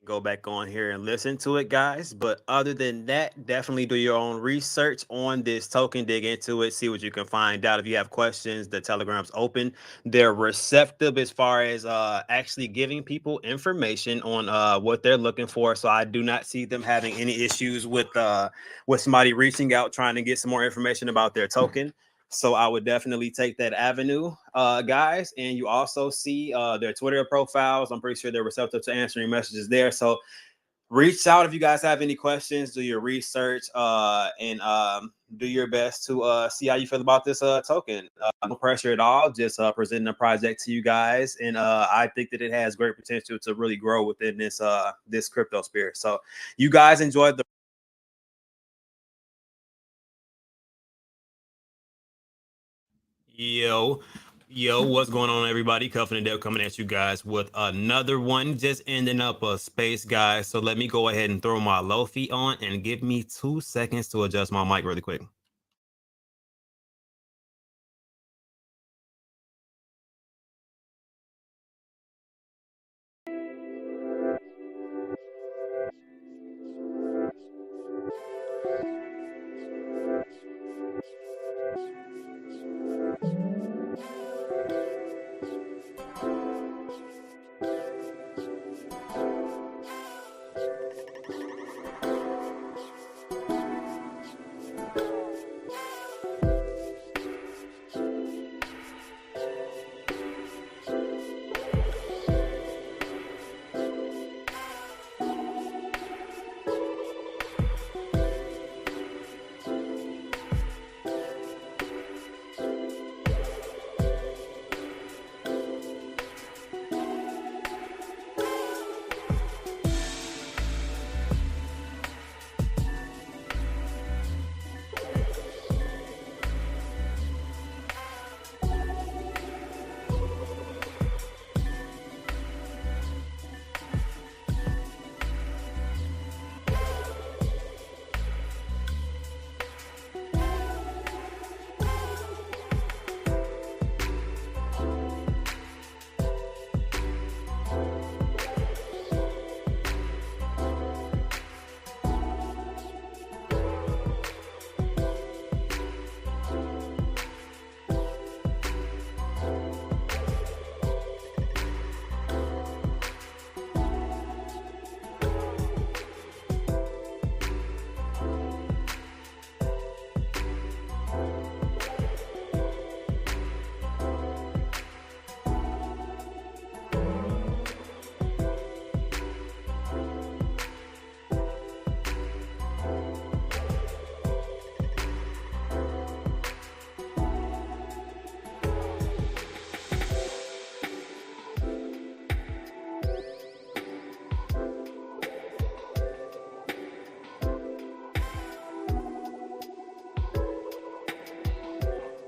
Go back on here and listen to it, guys. But other than that, definitely do your own research on this token, dig into it, see what you can find out. If you have questions, the Telegram's open. They're receptive as far as actually giving people information on what they're looking for. So I do not see them having any issues with somebody reaching out trying to get some more information about their token. So I would definitely take that avenue, guys. And you also see their Twitter profiles. I'm pretty sure they're receptive to answering messages there. So reach out if you guys have any questions. Do your research and do your best to see how you feel about this token. No pressure at all. Just presenting a project to you guys, and I think that it has great potential to really grow within this crypto sphere. So you guys enjoyed the. Yo, what's going on, everybody? Cuffing and Dale coming at you guys with another one. Just ending up a space, guys. So let me go ahead and throw my Lofi on and give me 2 seconds to adjust my mic really quick.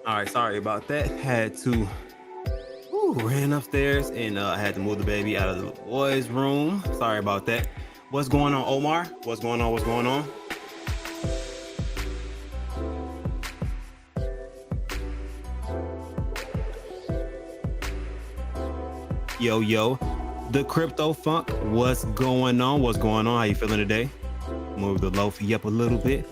All right, sorry about that. Had to ran upstairs and I had to move the baby out of the boys' room. Sorry about that. What's going on, Omar? What's going on? What's going on? Yo, the crypto funk. What's going on? What's going on? How you feeling today? Move the Lofi up a little bit.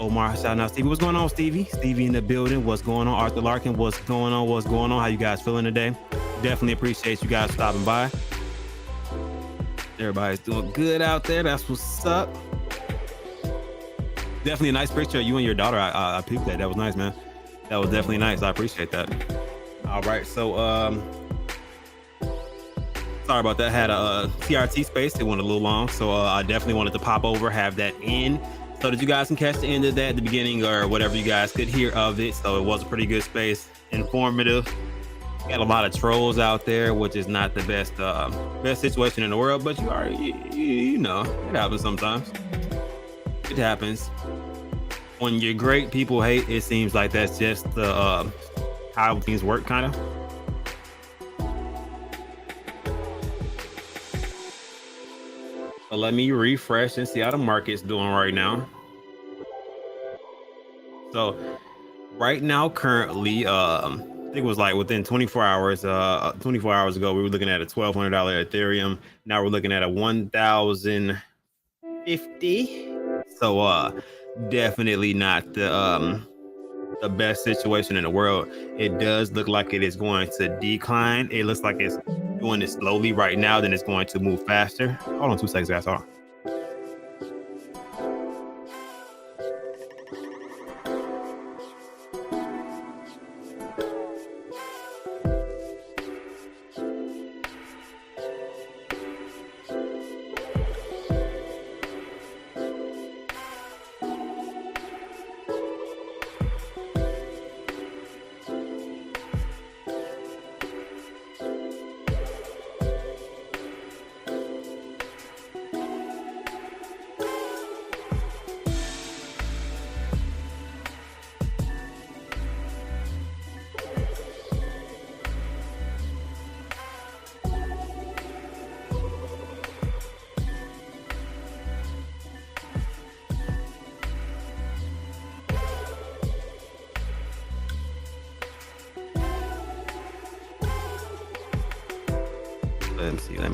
Omar, shout out Stevie. What's going on, Stevie? Stevie in the building. What's going on? Arthur Larkin, what's going on? What's going on? How you guys feeling today? Definitely appreciate you guys stopping by. Everybody's doing good out there. That's what's up. Definitely a nice picture of you and your daughter. I peeped that. That was nice, man. That was definitely nice. I appreciate that. All right, so sorry about that. I had a TRT space. It went a little long, so I definitely wanted to pop over, have that in, so that you guys can catch the end of that, the beginning, or whatever you guys could hear of it. So it was a pretty good space, informative. Got a lot of trolls out there, which is not the best situation in the world, but you know, it happens sometimes. It happens. When you're great, people hate. It seems like that's just the how things work, kind of. So let me refresh and see how the market's doing right now. So right now, currently, think it was like within 24 hours. 24 hours ago, we were looking at a $1,200 Ethereum. Now we're looking at a 1,050. So definitely not the best situation in the world. It does look like it is going to decline. It looks like it's doing it slowly right now, then it's going to move faster. Hold on 2 seconds, guys. Hold on.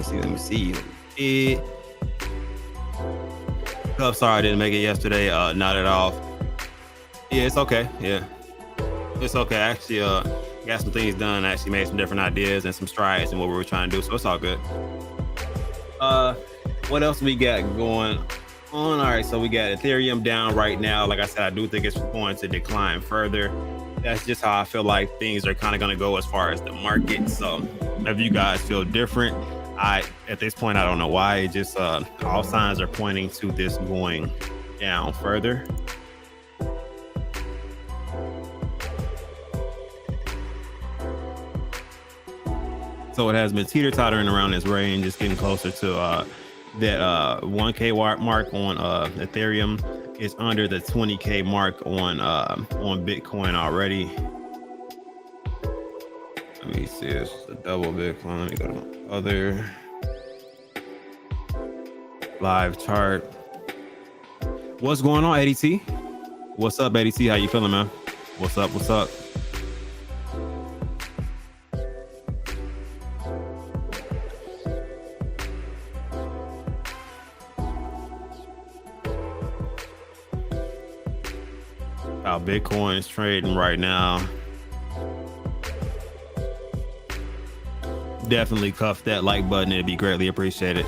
Let me see. Oh, sorry I didn't make it yesterday. Not at all. Yeah, it's okay. Yeah, it's okay. Actually, got some things done. Actually made some different ideas and some strides in what we were trying to do. So it's all good. What else we got going on? All right, so we got Ethereum down right now. Like I said, I do think it's going to decline further. That's just how I feel like things are kind of going to go as far as the market. So if you guys feel different, at this point, I don't know why. It just all signs are pointing to this going down further. So it has been teeter-tottering around this range, just getting closer to that 1K mark on Ethereum. It's under the 20K mark on Bitcoin already. Let me see, it's a double Bitcoin. Let me go to my other live chart. What's going on, ADT? What's up, ADT? How you feeling, man? What's up? What's up? How Bitcoin is trading right now. Definitely cuff that like button. It'd be greatly appreciated.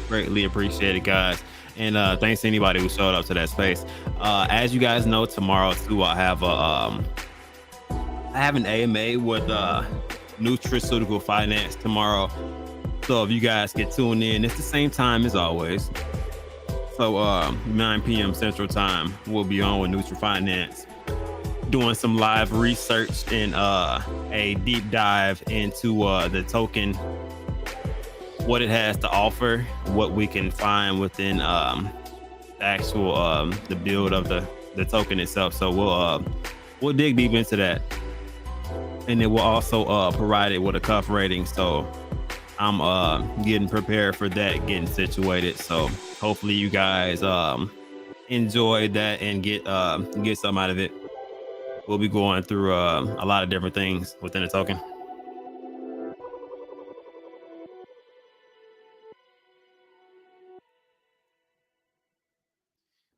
Greatly appreciated, guys. And thanks to anybody who showed up to that space. As you guys know, tomorrow too, I have an AMA with nutraceutical finance tomorrow. So if you guys get tuned in, it's the same time as always. So 9 p.m. Central Time, we'll be on with Nutri Finance, doing some live research and a deep dive into the token, what it has to offer, what we can find within the actual the build of the token itself. So we'll dig deep into that, and then we'll also provide it with a cuff rating. So I'm getting prepared for that, getting situated. So hopefully you guys enjoy that and get something out of it. We'll be going through a lot of different things within the token.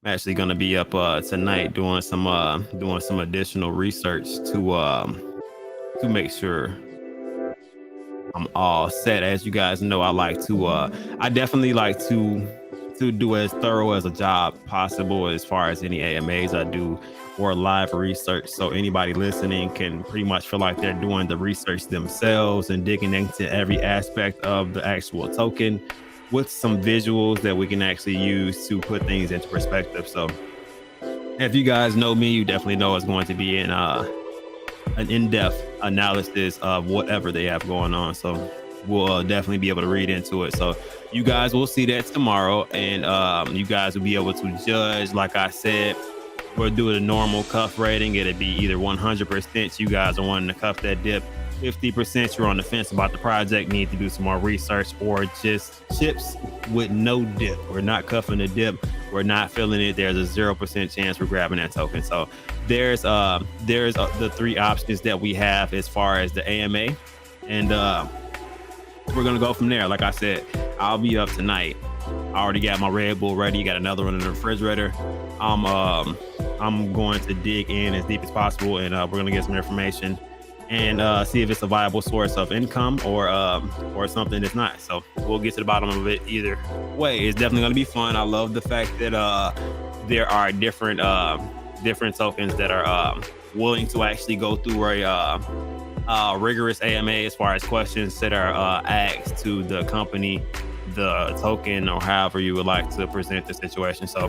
I'm actually going to be up tonight doing some additional research to make sure I'm all set. As you guys know, I definitely like to do as thorough as a job possible as far as any AMAs I do or live research. So anybody listening can pretty much feel like they're doing the research themselves and digging into every aspect of the actual token with some visuals that we can actually use to put things into perspective. So if you guys know me, you definitely know it's going to be an in-depth analysis of whatever they have going on. So we'll definitely be able to read into it. So you guys will see that tomorrow, and you guys will be able to judge. Like I said, we'll do a normal cuff rating. It'll be either 100% you guys are wanting to cuff that dip, 50% you're on the fence about the project, need to do some more research, or just chips with no dip. We're not cuffing the dip. We're not feeling it. There's a 0% chance we're grabbing that token. So there's the three options that we have as far as the AMA, and we're gonna go from there. Like I said, I'll be up tonight. I already got my Red Bull ready. Got another one in the refrigerator. I'm going to dig in as deep as possible, and we're gonna get some information and see if it's a viable source of income or something that's not. So we'll get to the bottom of it either way. It's definitely going to be fun. I love the fact that there are different tokens that are willing to actually go through a rigorous AMA as far as questions that are asked to the company, the token, or however you would like to present the situation. So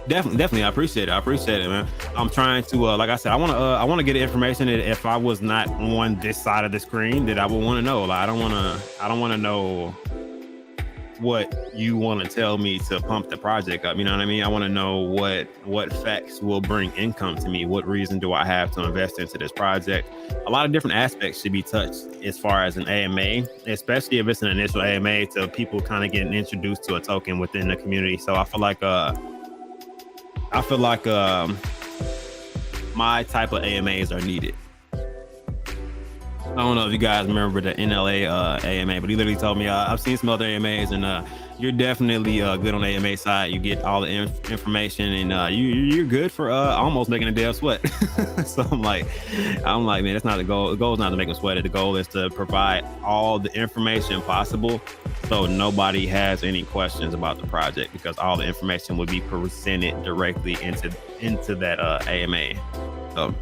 Definitely, I appreciate it, man. I'm trying to, like I said, I want to get information that if I was not on this side of the screen, that I would want to know. Like, I don't want to know what you want to tell me to pump the project up. You know what I mean? I want to know what facts will bring income to me. What reason do I have to invest into this project? A lot of different aspects should be touched as far as an AMA, especially if it's an initial AMA to people kind of getting introduced to a token within the community. So I feel like my type of AMAs are needed. I don't know if you guys remember the NLA AMA, but he literally told me I've seen some other AMAs, and you're definitely good on the AMA side. You get all the information, and you're good for almost making a damn sweat. So I'm like, man, that's not the goal. The goal is not to make them sweat. The goal is to provide all the information possible, so nobody has any questions about the project, because all the information would be presented directly into that AMA. So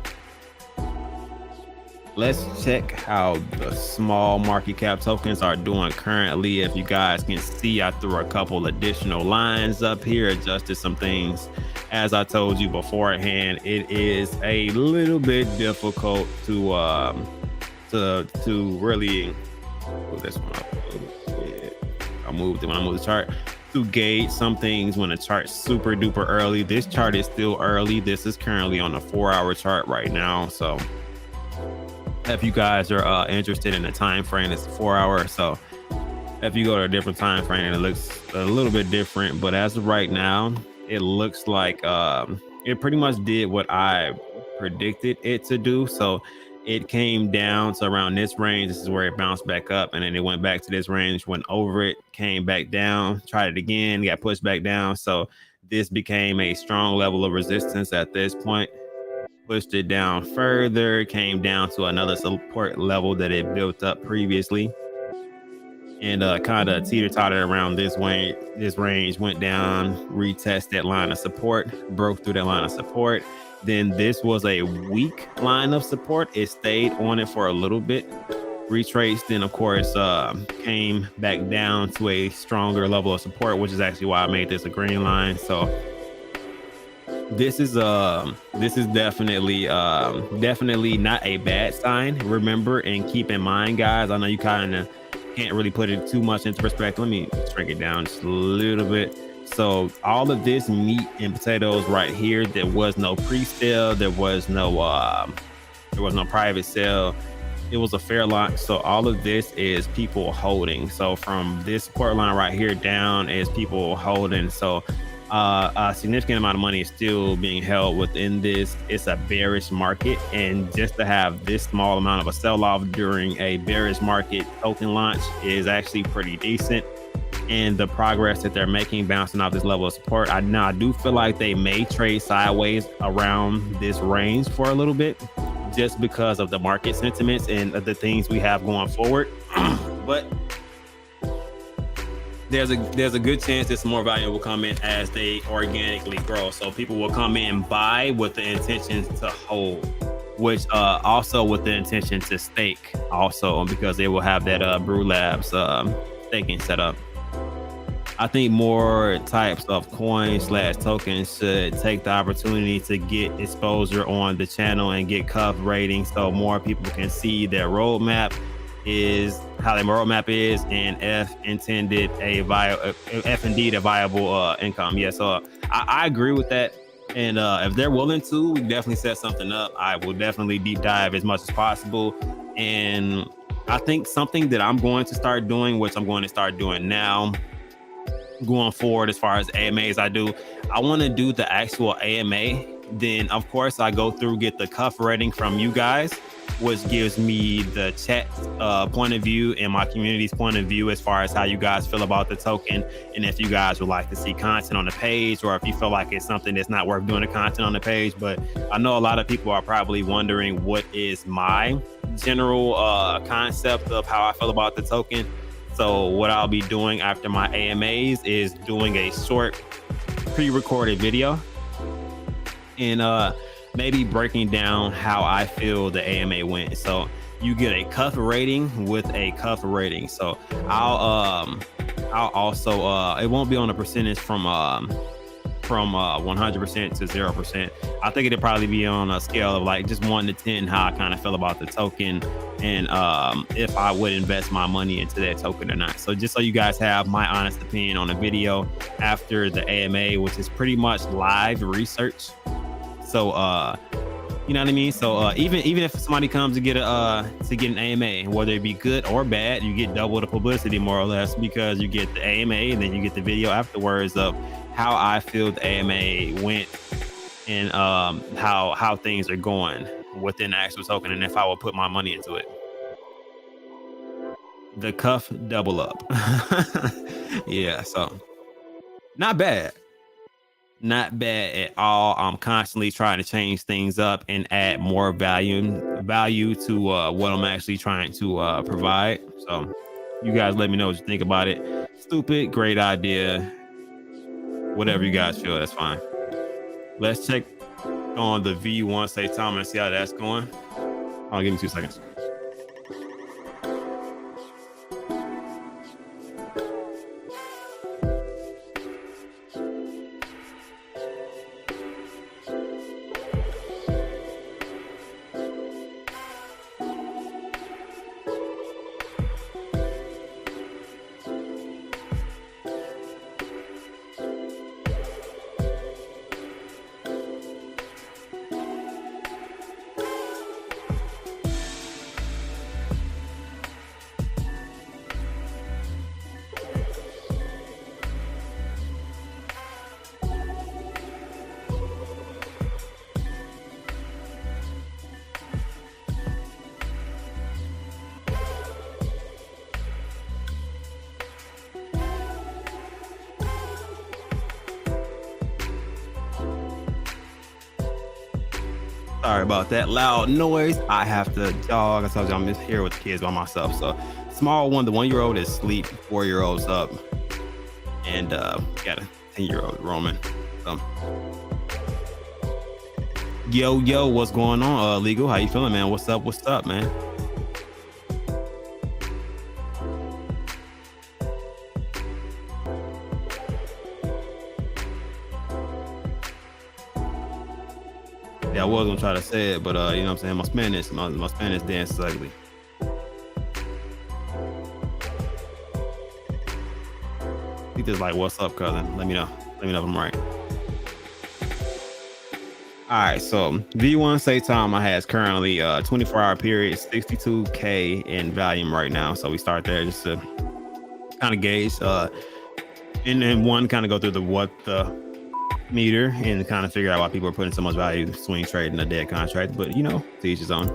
let's check how the small market cap tokens are doing currently. If you guys can see, I threw a couple additional lines up here, adjusted some things. As I told you beforehand, it is a little bit difficult to really move this one up a little bit. I moved it when I moved the chart to gauge some things when the chart's super duper early. This chart is still early. This is currently on the 4-hour chart right now. So if you guys are interested in the time frame, it's 4 hours. So if you go to a different time frame, it looks a little bit different. But as of right now, it looks like it pretty much did what I predicted it to do. So it came down to around this range. This is where it bounced back up, and then it went back to this range, went over it, came back down, tried it again, got pushed back down. So this became a strong level of resistance at this point. Pushed it down further, came down to another support level that it built up previously, and kind of teeter-tottered around this range, went down, retested that line of support, broke through that line of support. Then this was a weak line of support. It stayed on it for a little bit, retraced, then of course came back down to a stronger level of support, which is actually why I made this a green line. So this is definitely not a bad sign. Remember and keep in mind, guys, I know you kind of can't really put it too much into perspective. Let me shrink it down just a little bit. So all of this meat and potatoes right here, there was no pre-sale, there was no private sale. It was a fair launch. So all of this is people holding. So from this support line right here down is people holding. So a significant amount of money is still being held within this. It's a bearish market, and just to have this small amount of a sell-off during a bearish market token launch is actually pretty decent. And the progress that they're making bouncing off this level of support, I do feel like they may trade sideways around this range for a little bit, just because of the market sentiments and the things we have going forward. But there's a good chance that some more value will come in as they organically grow. So people will come in, buy with the intention to hold, which also with the intention to stake also, because they will have that Brew Labs staking set up. I think more types of coins/tokens should take the opportunity to get exposure on the channel and get cuff ratings, so more people can see their roadmap is how their roadmap is, and if indeed a viable income. Yeah, so I agree with that. And if they're willing to, we can definitely set something up. I will definitely deep dive as much as possible. And I think something that I'm going to start doing, which I'm going to start doing now, going forward as far as AMAs I want to do the actual AMA. Then, of course, I go through, get the cuff rating from you guys, which gives me the chat point of view and my community's point of view as far as how you guys feel about the token, and if you guys would like to see content on the page, or if you feel like it's something that's not worth doing the content on the page. But I know a lot of people are probably wondering what is my general concept of how I feel about the token. So what I'll be doing after my AMAs is doing a short pre-recorded video and maybe breaking down how I feel the AMA went. So you get a cuff rating with a cuff rating. So I'll also it won't be on a percentage from 100% to 0%. I think it'll probably be on a scale of like just 1 to 10, how I kind of feel about the token, and if I would invest my money into that token or not. So just so you guys have my honest opinion on the video after the AMA, which is pretty much live research. So you know what I mean? So even if somebody comes to get an AMA, whether it be good or bad, you get double the publicity more or less, because you get the AMA and then you get the video afterwards of how I feel the AMA went, and how things are going within the actual token, and if I will put my money into it. The cuff double up. Yeah, so not bad. Not bad at all. I'm constantly trying to change things up and add more value to what I'm actually trying to provide. So you guys let me know what you think about it. Stupid, great idea. Whatever you guys feel, that's fine. Let's check on the V1 Saitama and see how that's going. I'll give me 2 seconds. Sorry about that loud noise. I have to jog. I told you I'm just here with the kids by myself. So small one, the 1-year-old is asleep, 4-year-old's up, and got a 10-year-old roaming. So yo, what's going on? Legal, how you feeling, man? What's up, man? Yeah, I was gonna try to say it, but you know what I'm saying? My Spanish dance is ugly. I think there's like, what's up, cousin? Let me know if I'm right. All right, so V1 Saitama has currently 24-hour period, 62K in volume right now. So we start there just to kind of gauge, and then one kind of go through the meter and kind of figure out why people are putting so much value swing trading a dead contract. But you know, to each his own.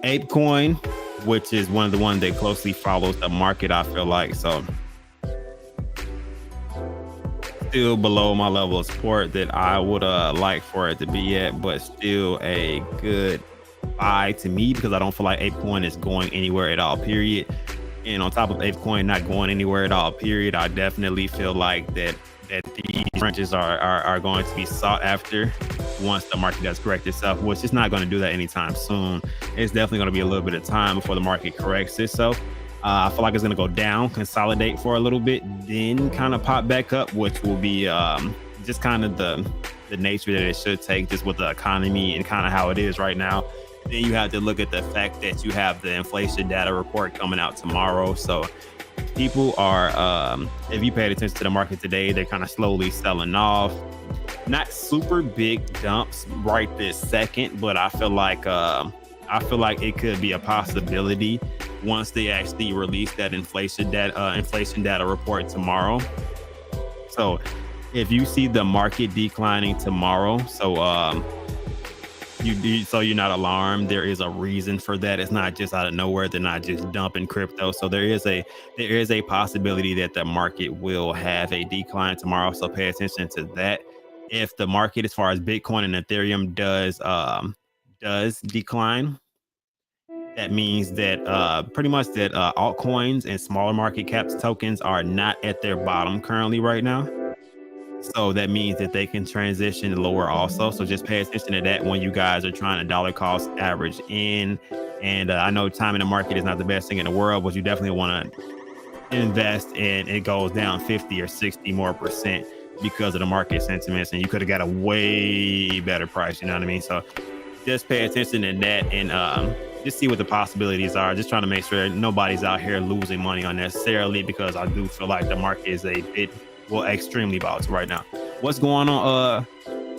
Apecoin, which is one of the ones that closely follows the market, I feel like. So still below my level of support that I would like for it to be at, but still a good buy to me, because I don't feel like Apecoin is going anywhere at all, period. And on top of Apecoin not going anywhere at all, period, I definitely feel like that these ranges are going to be sought after once the market does correct itself, which is not going to do that anytime soon. It's definitely going to be a little bit of time before the market corrects itself. I feel like it's going to go down, consolidate for a little bit, then kind of pop back up, which will be just kind of the nature that it should take, just with the economy and kind of how it is right now. Then you have to look at the fact that you have the inflation data report coming out tomorrow. So people are, if you paid attention to the market today, they're kind of slowly selling off. Not super big dumps right this second, but I feel like it could be a possibility once they actually release that inflation data report tomorrow. So if you see the market declining tomorrow, so you're not alarmed. There is a reason for that. It's not just out of nowhere. They're not just dumping crypto. So there is a possibility that the market will have a decline tomorrow. So pay attention to that. If the market, as far as Bitcoin and Ethereum, does decline, that means that pretty much that altcoins and smaller market caps tokens are not at their bottom currently right now. So that means that they can transition lower also. So just pay attention to that when you guys are trying to dollar cost average in. And I know time in the market is not the best thing in the world, but you definitely want to invest and it goes down 50 or 60 more percent because of the market sentiments. And you could have got a way better price. You know what I mean? So just pay attention to that and just see what the possibilities are. Just trying to make sure nobody's out here losing money unnecessarily, because I do feel like the market is a bit, well, extremely volatile right now. What's going on,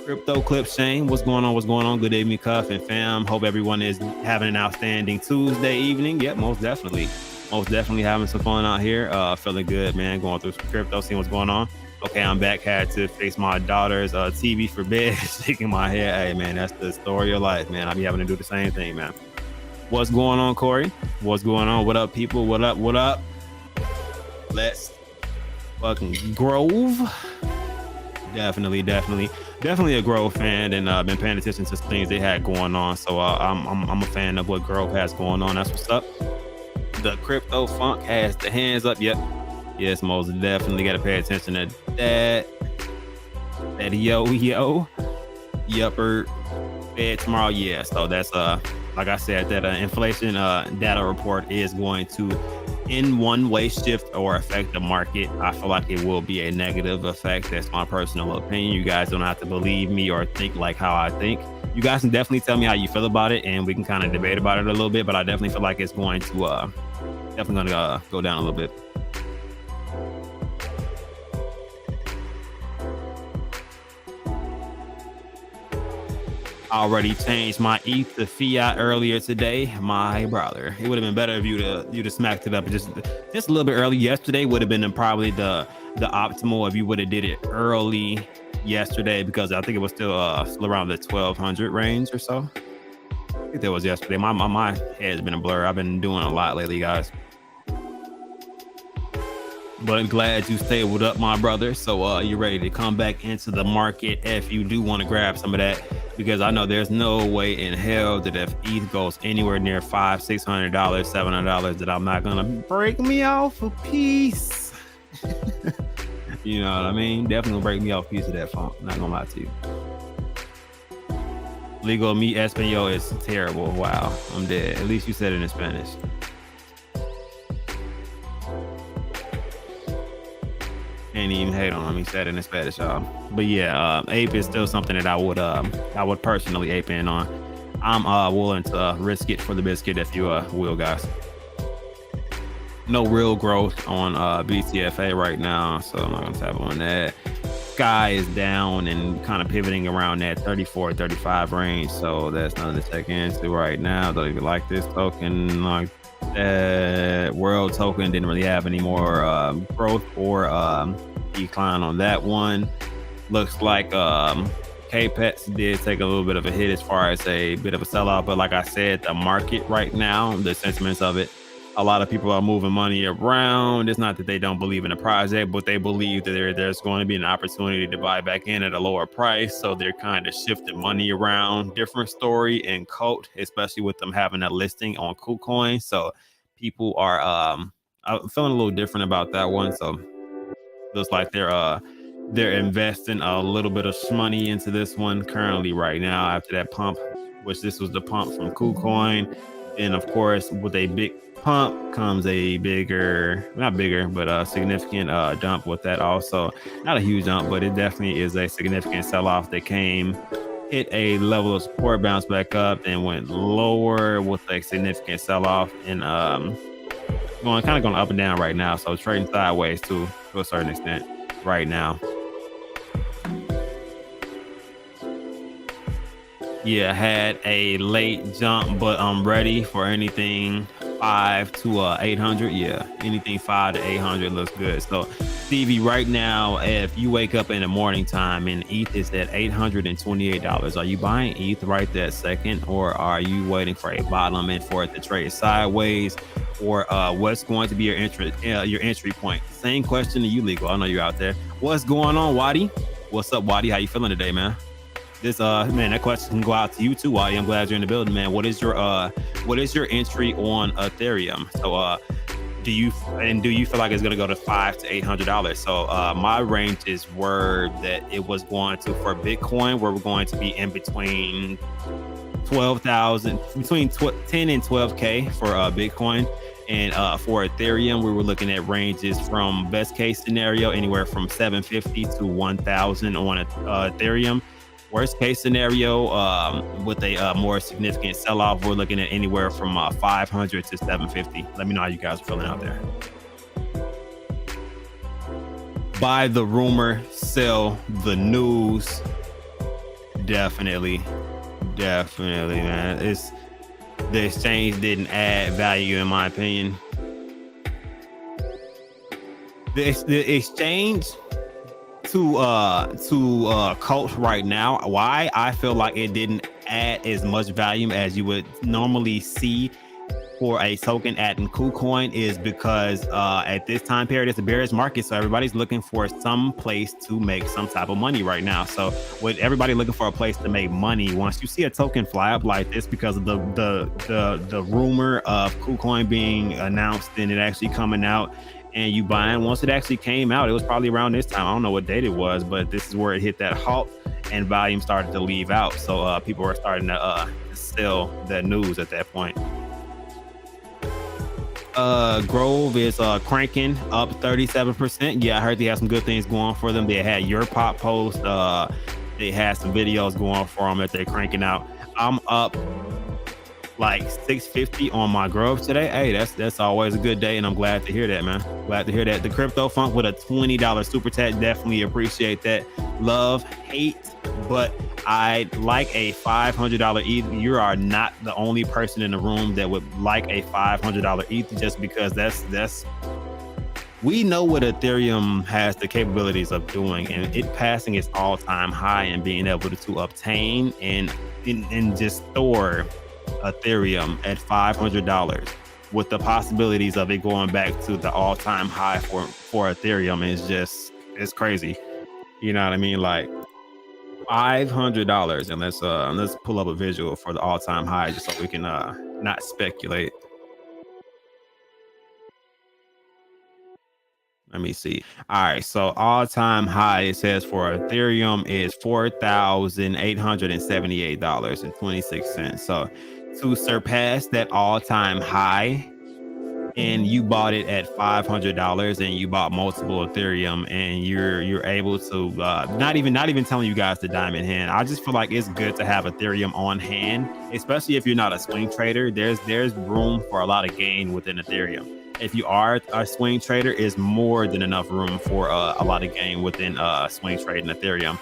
Crypto Clip Shane? What's going on? What's going on? Good evening, Cuff and fam. Hope everyone is having an outstanding Tuesday evening. Yep, most definitely. Most definitely having some fun out here. Feeling good, man. Going through some crypto, seeing what's going on. Okay, I'm back. Had to fix my daughter's TV for bed, shaking my head. Hey, man, that's the story of life, man. I be having to do the same thing, man. What's going on, Corey? What's going on? What up, people? What up? What up? Let's fucking Grove. Definitely a Grove fan, and been paying attention to some things they had going on. So I'm a fan of what Grove has going on. That's what's up. The Crypto Funk has the hands up. Yep. Yes, most definitely got to pay attention to that. That yo. Yupper. Fed tomorrow. Yeah. So that's like I said, that inflation data report is going to, in one way, shift or affect the market. I feel like it will be a negative effect. That's my personal opinion. You guys don't have to believe me or think like how I think. You guys can definitely tell me how you feel about it, and we can kind of debate about it a little bit. But I definitely feel like it's going to go down a little bit. Already changed my ETH to fiat earlier today, my brother. It would have been better if you'd have smacked it up just a little bit early. Yesterday would have been probably the optimal if you would have did it early yesterday, because I think it was still around the 1200 range or so. I think that was yesterday. My head's been a blur. I've been doing a lot lately, guys. But I'm glad you stayed up, my brother. So you're ready to come back into the market if you do want to grab some of that, because I know there's no way in hell that if ETH goes anywhere near $500, $600, $700, that I'm not gonna break me off a piece. You know what I mean? Definitely break me off a piece of that funk. Not gonna lie to you. Legal mi español is terrible. Wow, I'm dead. At least you said it in Spanish. Can't even hate on him. He said it in Spanish, y'all. But yeah, ape is still something that I would personally ape in on. I'm willing to risk it for the biscuit, if you will, guys. No real growth on BTFA right now, so I'm not gonna tap on that. Sky is down and kind of pivoting around that 34, 35 range, so that's nothing to check into right now. Don't even like this token. Like that World token didn't really have any more growth or decline on that one. Looks like KPETs did take a little bit of a hit as far as a bit of a sell-off, but like I said, the market right now, the sentiments of it, a lot of people are moving money around. It's not that they don't believe in the project, but they believe that there's going to be an opportunity to buy back in at a lower price. So they're kind of shifting money around. Different story in Coat, especially with them having a listing on KuCoin. So people are feeling a little different about that one. So looks like they're investing a little bit of money into this one currently right now after that pump, which this was the pump from KuCoin. And of course, with a big pump comes a significant dump with that also. Not a huge dump, but it definitely is a significant sell-off that came, hit a level of support, bounced back up, and went lower with a significant sell-off, and going up and down right now. So trading sideways to a certain extent right now. Yeah, had a late jump, but I'm ready for anything 5 to 800. Yeah, anything 5 to 800 looks good. So, Stevie, right now, if you wake up in the morning time and ETH is at $828, are you buying ETH right that second, or are you waiting for a bottom and for it to trade sideways, or what's going to be your entry point? Same question to you, Legal. I know you're out there. What's going on, Waddy? What's up, Waddy? How you feeling today, man? This man, that question can go out to you too, Waddy. I'm glad you're in the building, man. What is your entry on Ethereum? So do you feel like it's gonna go to $500 to $800? So my ranges were that it was going to, for Bitcoin, where we're going to be in between 12,000, between 10 and 12K for Bitcoin. And for Ethereum, we were looking at ranges from best case scenario, anywhere from 750 to 1,000 on Ethereum. Worst case scenario, with a more significant sell-off, we're looking at anywhere from 500 to 750. Let me know how you guys are feeling out there. Buy the rumor, sell the news. Definitely, man. The exchange didn't add value, in my opinion. The exchange to Coach right now, why I feel like it didn't add as much value as you would normally see for a token at KuCoin is because at this time period it's a bearish market, so everybody's looking for some place to make some type of money right now. So with everybody looking for a place to make money, once you see a token fly up like this because of the rumor of KuCoin being announced and it actually coming out, and you buying, once it actually came out, it was probably around this time. I don't know what date it was, but this is where it hit that halt and volume started to leave out. So people are starting to sell that news at that point. Grove is cranking up 37%. Yeah, I heard they had some good things going for them. They had your pop post. They had some videos going for them that they're cranking out. I'm up like 650 on my Grove today. Hey, that's always a good day, and I'm glad to hear that, man. Glad to hear that. The Crypto Funk with a $20 super chat, definitely appreciate that. Love, hate, but I like a $500 ETH. You are not the only person in the room that would like a $500 ETH, just because that's we know what Ethereum has the capabilities of doing, and it passing its all-time high and being able to obtain and just store Ethereum at $500 with the possibilities of it going back to the all-time high for Ethereum it's crazy. You know what I mean? Like $500, and let's pull up a visual for the all-time high just so we can not speculate. Let me see. All right, so all-time high, it says for Ethereum is $4,878.26. So to surpass that all-time high, and you bought it at $500, and you bought multiple Ethereum, and you're able to not even telling you guys the diamond hand. I just feel like it's good to have Ethereum on hand, especially if you're not a swing trader. There's room for a lot of gain within Ethereum. If you are a swing trader, is more than enough room for a lot of gain within swing trading Ethereum.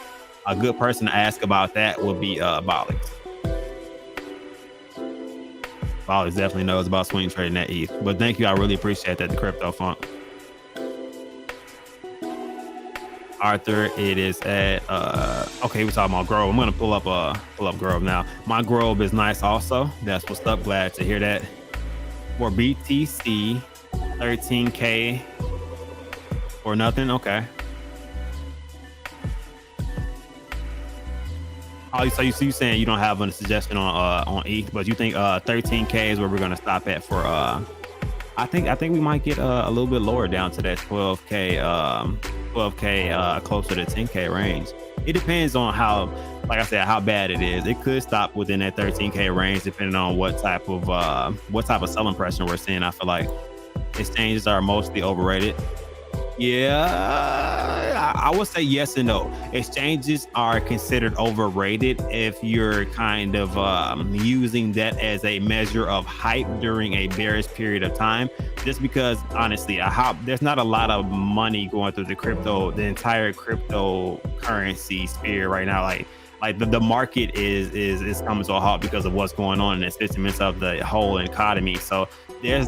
A good person to ask about that would be Bolix. Bolix definitely knows about swing trading that ETH. But thank you, I really appreciate that, the Crypto Funk. Arthur, it is at okay, we're talking about Grove. I'm gonna pull up Grove now. My Grove is nice also. That's what's up. Glad to hear that. For BTC, 13K or nothing. Okay. Oh, so you saying you don't have a suggestion on ETH, but you think 13K is where we're gonna stop at for I think we might get a little bit lower down to that 12K closer to 10K range. It depends on how, like I said, how bad it is. It could stop within that 13K range depending on what type of selling pressure we're seeing. I feel like exchanges are mostly overrated. Yeah, I would say yes and no. Exchanges are considered overrated if you're kind of using that as a measure of hype during a bearish period of time. Just because, honestly, there's not a lot of money going through the entire cryptocurrency sphere right now. Like like the market is coming to a halt because of what's going on in the sentiments of the whole economy. So there's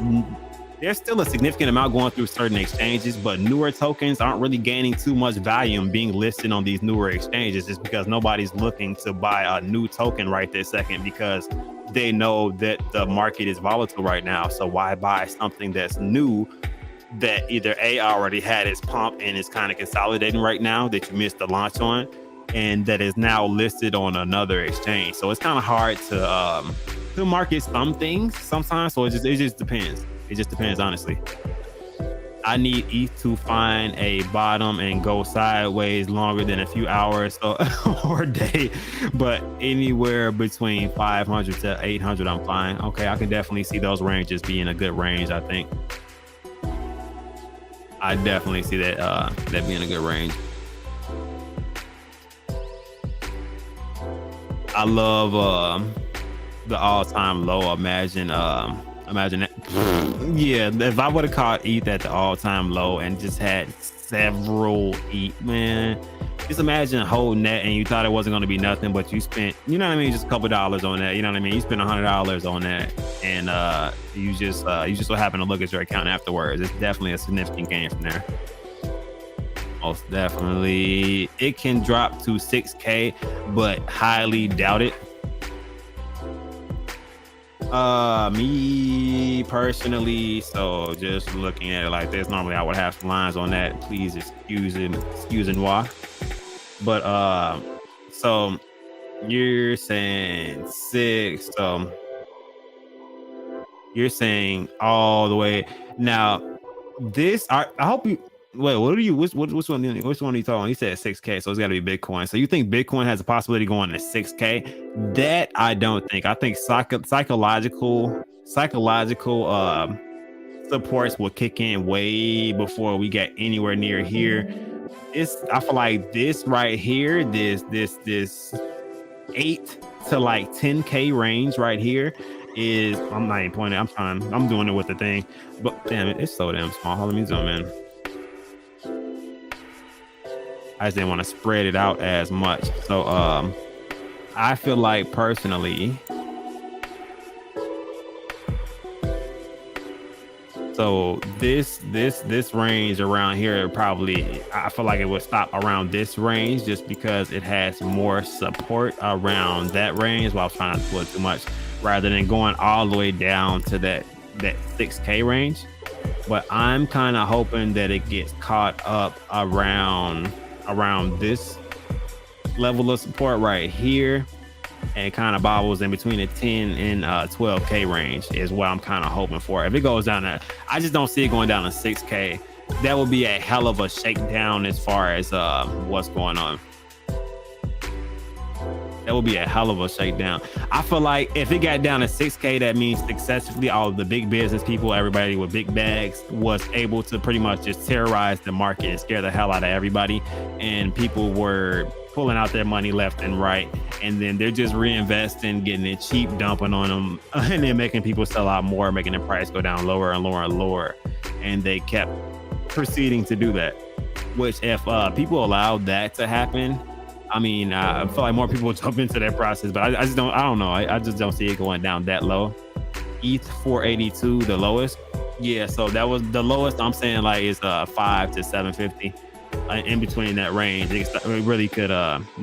still a significant amount going through certain exchanges, but newer tokens aren't really gaining too much volume being listed on these newer exchanges, just because nobody's looking to buy a new token right this second, because they know that the market is volatile right now. So why buy something that's new that either already had its pump and is kind of consolidating right now that you missed the launch on, and that is now listed on another exchange? So it's kind of hard to market some things sometimes. So it just depends. It just depends, honestly. I need ETH to find a bottom and go sideways longer than a few hours or a day, but anywhere between 500 to 800, I'm fine. Okay, I can definitely see those ranges being a good range. I think I definitely see that that being a good range. I love the all-time low. Imagine that. Yeah, if I would have caught ETH at the all-time low and just had several ETH, man, just imagine holding that and you thought it wasn't going to be nothing, but you spent, you know what I mean, just a couple dollars on that. You know what I mean? You spent $100 on that, and you just so happen to look at your account afterwards. It's definitely a significant gain from there. Most definitely. It can drop to 6K, but highly doubt it. Me personally, so just looking at it like this, normally I would have some lines on that. Please excuse why. But so you're saying 6, so you're saying all the way now. This I hope you wait. What are you? Which one? Which one are you talking? He said 6K, so it's got to be Bitcoin. So you think Bitcoin has a possibility of going to 6K? That I don't think. I think psychological supports will kick in way before we get anywhere near here. I feel like this right here, this 8 to like 10K range right here is. I'm not even pointing. I'm doing it with the thing, but damn it, it's so damn small. Let me zoom in. I just didn't want to spread it out as much. So I feel like personally, so this range around here, probably I feel like it would stop around this range just because it has more support around that range while trying to split too much, rather than going all the way down to that 6K range. But I'm kind of hoping that it gets caught up around this level of support right here, and kind of bobbles in between the 10 and 12K range is what I'm kind of hoping for. If it goes down to, I just don't see it going down to 6K. That would be a hell of a shakedown as far as what's going on. That would be a hell of a shakedown. I feel like if it got down to 6K, that means successfully all of the big business people, everybody with big bags, was able to pretty much just terrorize the market and scare the hell out of everybody. And people were pulling out their money left and right. And then they're just reinvesting, getting it cheap, dumping on them, and then making people sell out more, making the price go down lower and lower and lower. And they kept proceeding to do that, which if people allowed that to happen, I mean, I feel like more people will jump into that process, but I just don't know. I just don't see it going down that low. ETH 482, the lowest. Yeah, so that was the lowest. I'm saying like it's 5 to 750 in between that range. It really could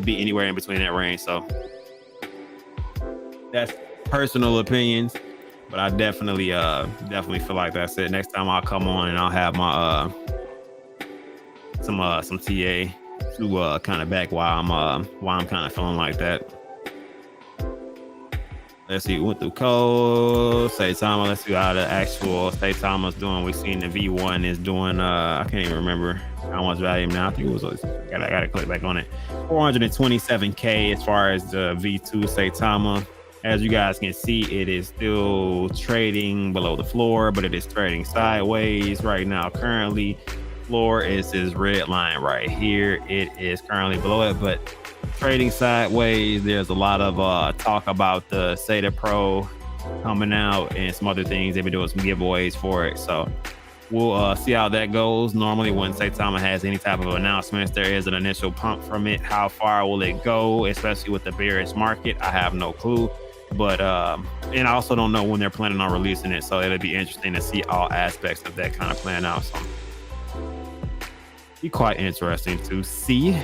be anywhere in between that range. So that's personal opinions, but I definitely feel like that's it. Next time I'll come on and I'll have my some TA to kind of back why I'm kind of feeling like that. Let's see, went through code, Saitama. Let's see how the actual Saitama's doing. We've seen the V1 is doing, I can't even remember how much value now. I think it was, I gotta click back on it. 427K as far as the V2 Saitama. As you guys can see, it is still trading below the floor, but it is trading sideways right now. Currently, floor is this red line right here. It is currently below it, but trading sideways. There's a lot of talk about the Saitama Pro coming out and some other things. They've been doing some giveaways for it, so We'll see how that goes. Normally, when Saitama has any type of announcements, there is an initial pump from it. How far will it go, especially with the bearish market? I have no clue. But and I also don't know when they're planning on releasing it, so it'll be interesting to see all aspects of that kind of plan out. So be quite interesting to see.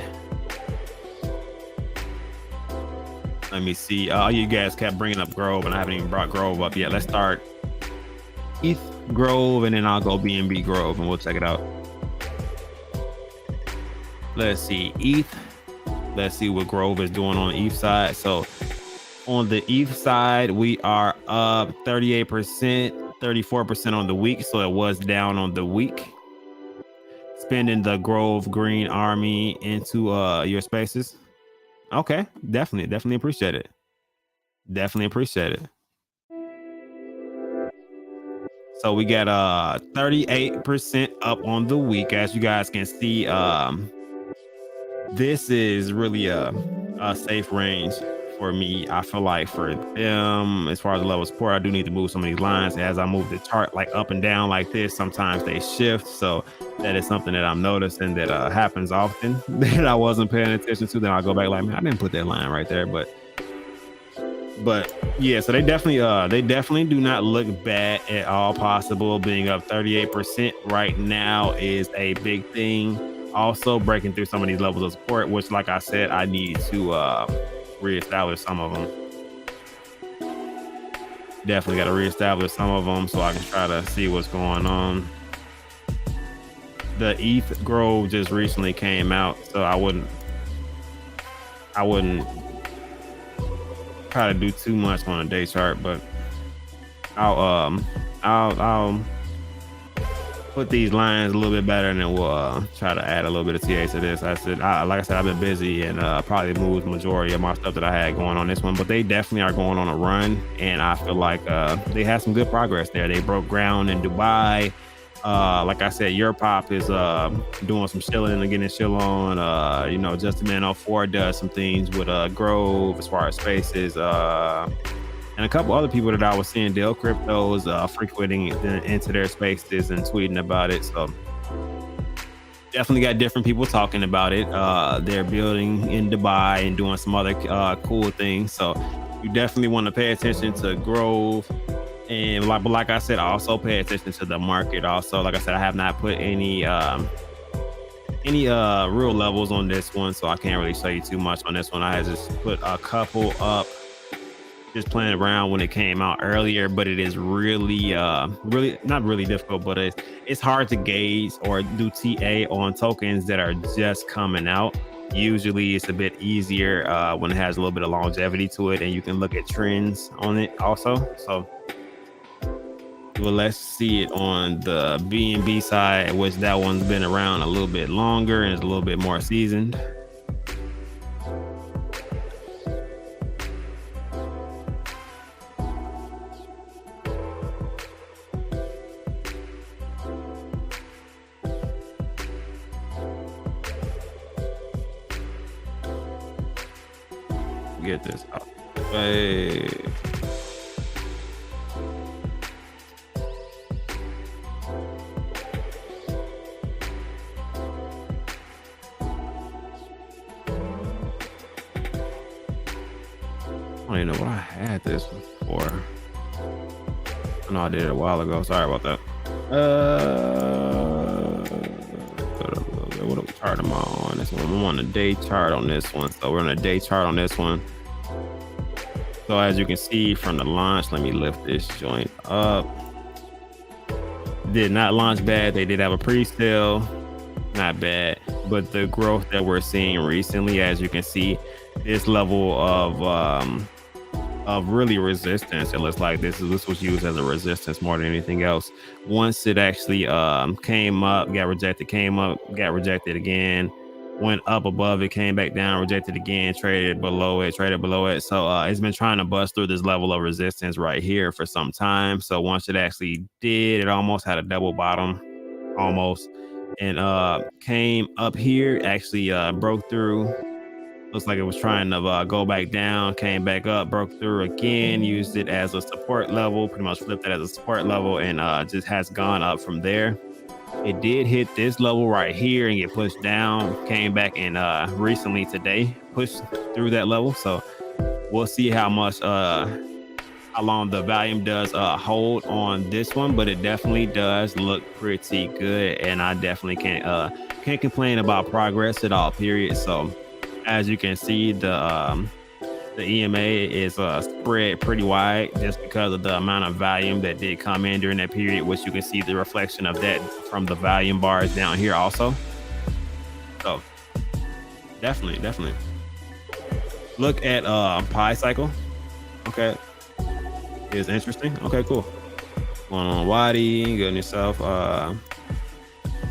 Let me see. You guys kept bringing up Grove, and I haven't even brought Grove up yet. Let's start ETH Grove, and then I'll go BNB Grove, and we'll check it out. Let's see, ETH. Let's see what Grove is doing on the ETH side. So on the ETH side, we are up 38%, 34% on the week. So it was down on the week. Spending the Grove Green Army into your spaces. Okay, definitely appreciate it. Definitely appreciate it. So we got 38% up on the week. As you guys can see, this is really a safe range for me. I feel like for them, as far as the level of support, I do need to move some of these lines. As I move the chart like up and down like this, sometimes they shift. So that is something that I'm noticing that happens often that I wasn't paying attention to. Then I'll go back like, man, I didn't put that line right there. But yeah, so they definitely do not look bad at all. Possible being up 38% right now is a big thing. Also breaking through some of these levels of support, which, like I said, I need to reestablish some of them. Definitely got to reestablish some of them so I can try to see what's going on. The ETH Grove just recently came out, so I wouldn't try to do too much on a day chart, but I'll put these lines a little bit better, and then we'll try to add a little bit of TA to this. Like I said, I've been busy and probably moved the majority of my stuff that I had going on this one, but they definitely are going on a run, and I feel like they had some good progress there. They broke ground in Dubai. Like I said, Europop is doing some shilling and getting shill on. Just a Man 04 does some things with Grove as far as spaces. And a couple other people that I was seeing, Dell Cryptos, frequenting into their spaces and tweeting about it. So definitely got different people talking about it. They're building in Dubai and doing some other cool things. So you definitely want to pay attention to Grove. And like I said, I also pay attention to the market. Also, like I said, I have not put any real levels on this one, so I can't really show you too much on this one. I had just put a couple up, just playing around when it came out earlier. But it is really not really difficult, but it's hard to gauge or do TA on tokens that are just coming out. Usually it's a bit easier when it has a little bit of longevity to it, and you can look at trends on it also. So well, let's see it on the BNB side, which that one's been around a little bit longer and is a little bit more seasoned. Get this out of the way. I don't even know what I had this one for. I know I did it a while ago. Sorry about that. What chart am I on this one? I'm on a day chart on this one. So we're on a day chart on this one. So as you can see from the launch, let me lift this joint up. Did not launch bad. They did have a pre-sale. Not bad. But the growth that we're seeing recently, as you can see, this level of really resistance, it looks like this was used as a resistance more than anything else. Once it actually came up, got rejected, came up, got rejected again, went up above it, came back down, rejected again, traded below it. So it's been trying to bust through this level of resistance right here for some time. So once it actually did, it almost had a double bottom, almost, and came up here, actually broke through. Looks like it was trying to go back down, came back up, broke through again, used it as a support level, pretty much flipped it as a support level, and just has gone up from there. It did hit this level right here and get pushed down, came back and recently today pushed through that level. So we'll see how much how long the volume does hold on this one, but it definitely does look pretty good, and I definitely can't complain about progress at all, period. So as you can see, the EMA is spread pretty wide just because of the amount of volume that did come in during that period, which you can see the reflection of that from the volume bars down here also. So definitely look at Pi cycle. Okay, is interesting. Okay, cool. Going on Wadi, getting yourself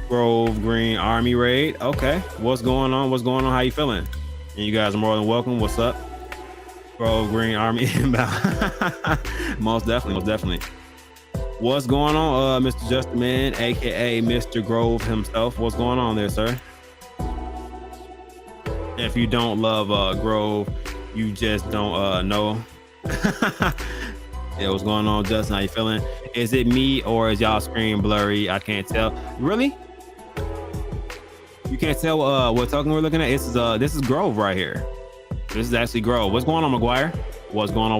Grove Green Army raid. Okay, what's going on? How you feeling? And you guys are more than welcome. What's up? Grove Green Army inbound. most definitely. What's going on, Mr. Justin Man, aka Mr. Grove himself? What's going on there, sir? If you don't love Grove, you just don't know. Yeah, what's going on, Justin? How you feeling? Is it me or is y'all screen blurry? I can't tell. Really? You can't tell what token we're looking at? This is Grove right here. This is actually Grove. What's going on, McGuire? What's going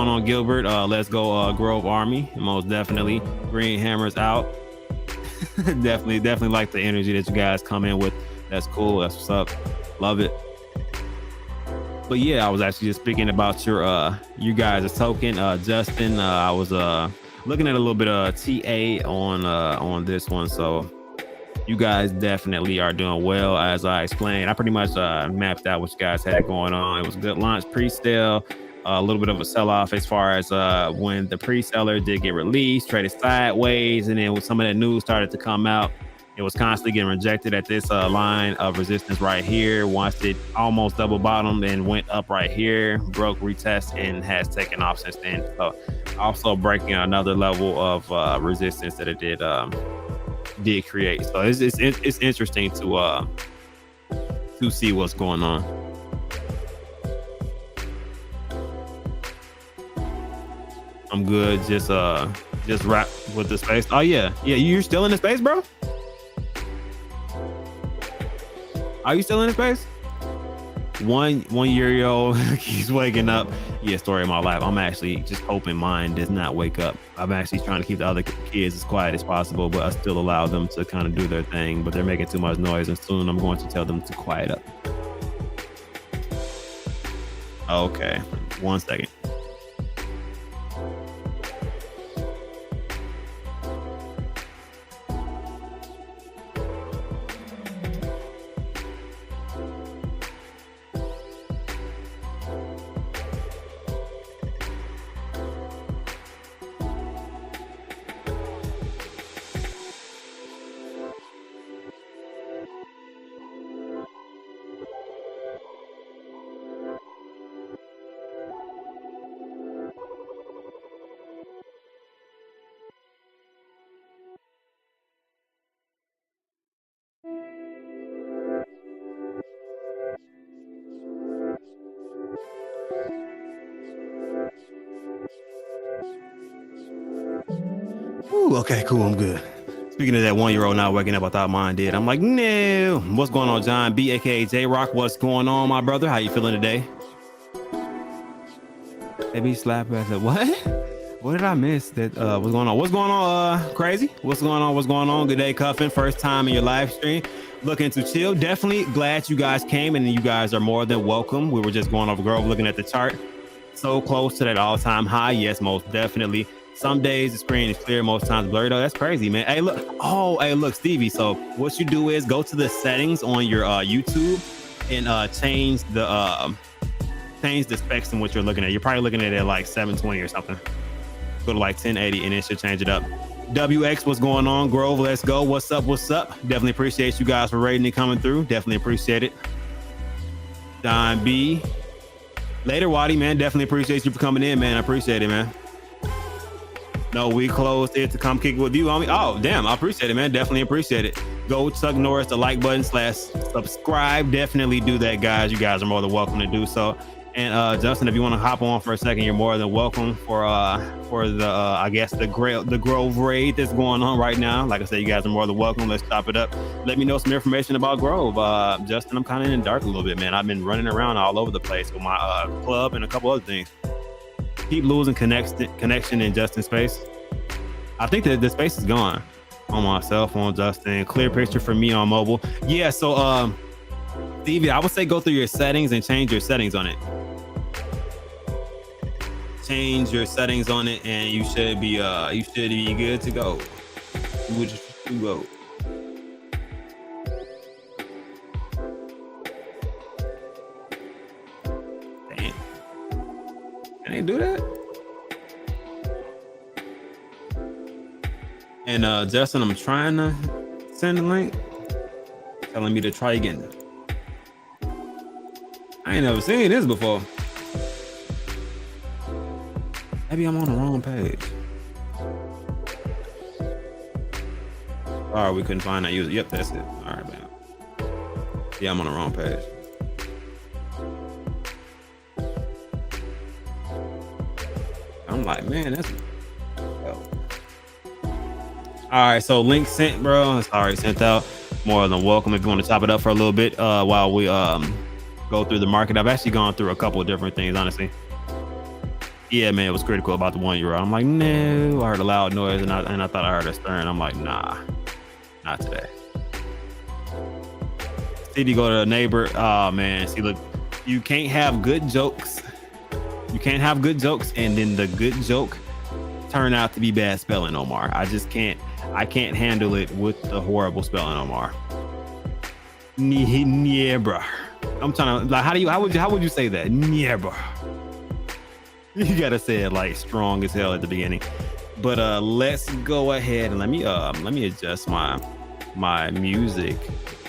on, Gilbert? Let's go, Grove Army. Most definitely. Green Hammers out. definitely like the energy that you guys come in with. That's cool. That's what's up. Love it. But yeah, I was actually just speaking about you guys' token, Justin. I was looking at a little bit of TA on this one, so you guys definitely are doing well. As I explained, I pretty much mapped out what you guys had going on. It was a good launch, pre-sale, a little bit of a sell-off as far as when the pre-seller did get released, traded sideways, and then when some of that news started to come out, it was constantly getting rejected at this line of resistance right here. Once it almost double bottomed and went up right here, broke, retest, and has taken off since then. So also breaking another level of resistance that it did create. So it's interesting to see what's going on. I'm good. Just wrap with the space. Oh yeah, you're still in the space, bro? Are you still in the space? One year old keeps waking up. Yeah, story of my life. I'm actually just hoping mine does not wake up. I'm actually trying to keep the other kids as quiet as possible, but I still allow them to kind of do their thing, but they're making too much noise, and soon I'm going to tell them to quiet up. Okay, 1 second. Ooh, okay, cool. I'm good. Speaking of that 1 year old not waking up, I thought mine did. I'm like, no. What's going on, John B, aka J Rock? What's going on, my brother? How you feeling today? Maybe slap. I said, what? What did I miss? What's going on? What's going on, Crazy? What's going on? Good day, Cuffin. First time in your live stream. Looking to chill. Definitely glad you guys came, and you guys are more than welcome. We were just going over Grove, looking at the chart. So close to that all-time high. Yes, most definitely. Some days the screen is clear, most times blurred. Oh, that's crazy, man. Hey, look. Oh, hey, look, Stevie. So what you do is go to the settings on your YouTube and change the specs in what you're looking at. You're probably looking at it like 720 or something. Go to like 1080 and it should change it up. WX, what's going on? Grove, let's go. What's up? Definitely appreciate you guys for rating and coming through. Definitely appreciate it. Don B. Later, Waddy, man. Definitely appreciate you for coming in, man. I appreciate it, man. No, we closed it to come kick it with you on me. Oh, damn. I appreciate it, man. Definitely appreciate it. Go Chuck Norris, the like button / subscribe. Definitely do that, guys. You guys are more than welcome to do so. And Justin, if you want to hop on for a second, you're more than welcome for the I guess the Grove raid that's going on right now. Like I said, you guys are more than welcome. Let's chop it up. Let me know some information about Grove. Justin, I'm kind of in the dark a little bit, man. I've been running around all over the place with my club and a couple other things. Keep losing connection in Justin's space. I think that the space is gone on my cell phone, Justin. Clear picture for me on mobile. Yeah, so Stevie, I would say go through your settings and change your settings on it. Change your settings on it, and you should be good to go. Damn, can they do that? And Justin, I'm trying to send a link, telling me to try again. I ain't never seen this before. Maybe I'm on the wrong page. Oh, we couldn't find that user. Yep, that's it. All right, man. Yeah, I'm on the wrong page. I'm like, man, that's... Oh. All right, so link sent, bro. It's already sent out. More than welcome if you want to chop it up for a little bit while we go through the market. I've actually gone through a couple of different things, honestly. Yeah, man, it was critical about the 1 euro. I'm like, no. I heard a loud noise, and I thought I heard a stirring. I'm like, nah, not today. Did you go to a neighbor? Oh, man. See, look, you can't have good jokes. You can't have good jokes, and then the good joke turn out to be bad spelling, Omar. I just can't. I can't handle it with the horrible spelling, Omar. Yeah, bro. I'm trying to, like, how would you say that? Yeah, bro. You gotta say it like strong as hell at the beginning. But let's go ahead and let me adjust my music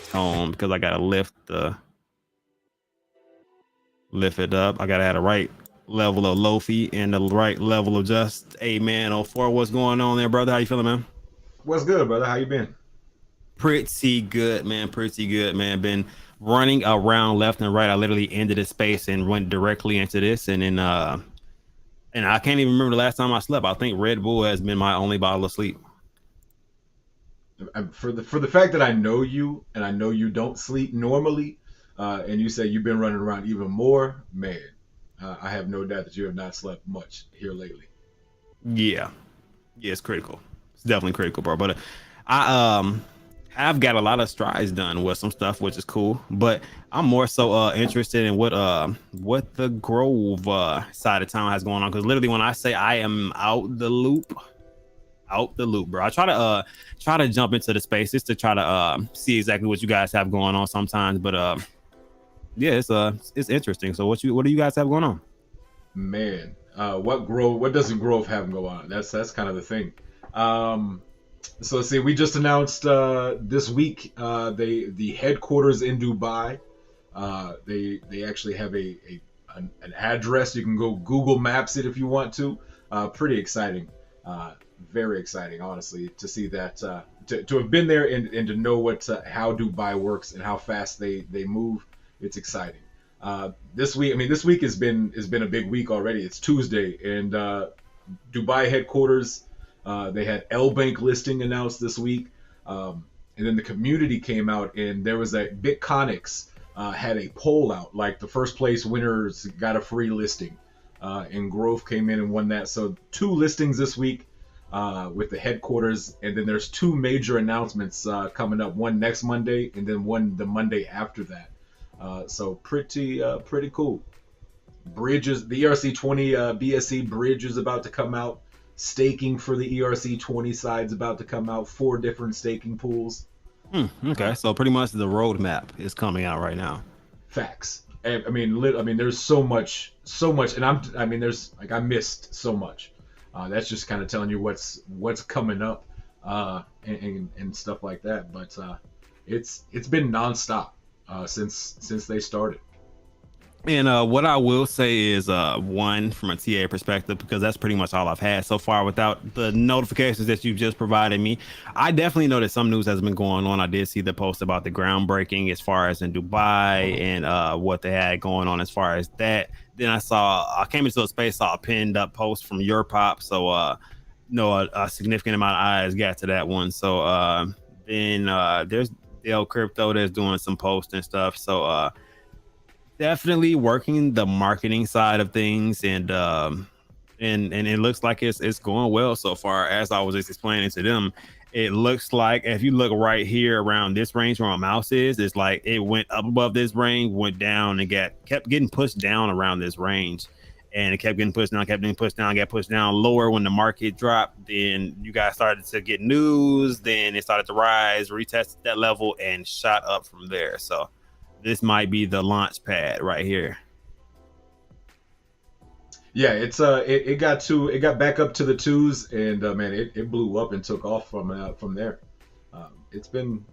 tone, because I gotta lift it up. I gotta have the right level of lofi and the right level of just. Hey man, 04, what's going on there, brother? How you feeling, man? What's good, brother? How you been? Pretty good, man. Pretty good, man. Been running around left and right. I literally ended the space and went directly into this, and then and I can't even remember the last time I slept. I think Red Bull has been my only bottle of sleep. For the fact that I know you and I know you don't sleep normally, and you say you've been running around even more, man, I have no doubt that you have not slept much here lately. Yeah, it's critical. It's definitely critical, bro. But I've got a lot of strides done with some stuff, which is cool. But I'm more so interested in what the Grove side of town has going on. Because literally, when I say I am out the loop, bro. I try to jump into the space just to try to see exactly what you guys have going on sometimes. But yeah, it's interesting. So what do you guys have going on? Man, what doesn't Grove have going on? That's kind of the thing. So let's see, we just announced this week the headquarters in Dubai. They actually have an address. You can go Google Maps it if you want to. Pretty exciting. Very exciting, honestly, to see that, to have been there and to know how Dubai works and how fast they move. It's exciting. This week has been a big week already. It's Tuesday, and Dubai headquarters, they had L Bank listing announced this week, and then the community came out, and there was a Bitconics had a poll out, like the first place winners got a free listing, and Grove came in and won that. So 2 listings this week with the headquarters, and then there's 2 major announcements coming up, one next Monday and then one the Monday after that. So pretty cool. Bridges, the ERC20 BSC bridge is about to come out. Staking for the ERC20 side is about to come out. 4 different staking pools. Okay, so pretty much the roadmap is coming out right now. Facts. I mean, there's so much, and I missed so much. That's just kind of telling you what's coming up, and stuff like that. But it's been nonstop since they started. And what I will say is, one, from a TA perspective, because that's pretty much all I've had so far without the notifications that you just provided me. I definitely know that some news has been going on. I did see the post about the groundbreaking as far as in Dubai and what they had going on as far as that Then I came into a space, saw a pinned up post from your pop. So a significant amount of eyes got to that one. So then there's Dell Crypto that's doing some posts and stuff. So definitely working the marketing side of things, and it looks like it's going well so far. As I was just explaining to them, it looks like if you look right here around this range where my mouse is, it's like it went up above this range, went down, and kept getting pushed down around this range, and it kept getting pushed down, kept getting pushed down, got pushed down lower when the market dropped. Then you guys started to get news, then it started to rise, retested that level, and shot up from there. So this might be the launch pad right here. Yeah, it got back up to the twos, and man, it blew up and took off from there. It's been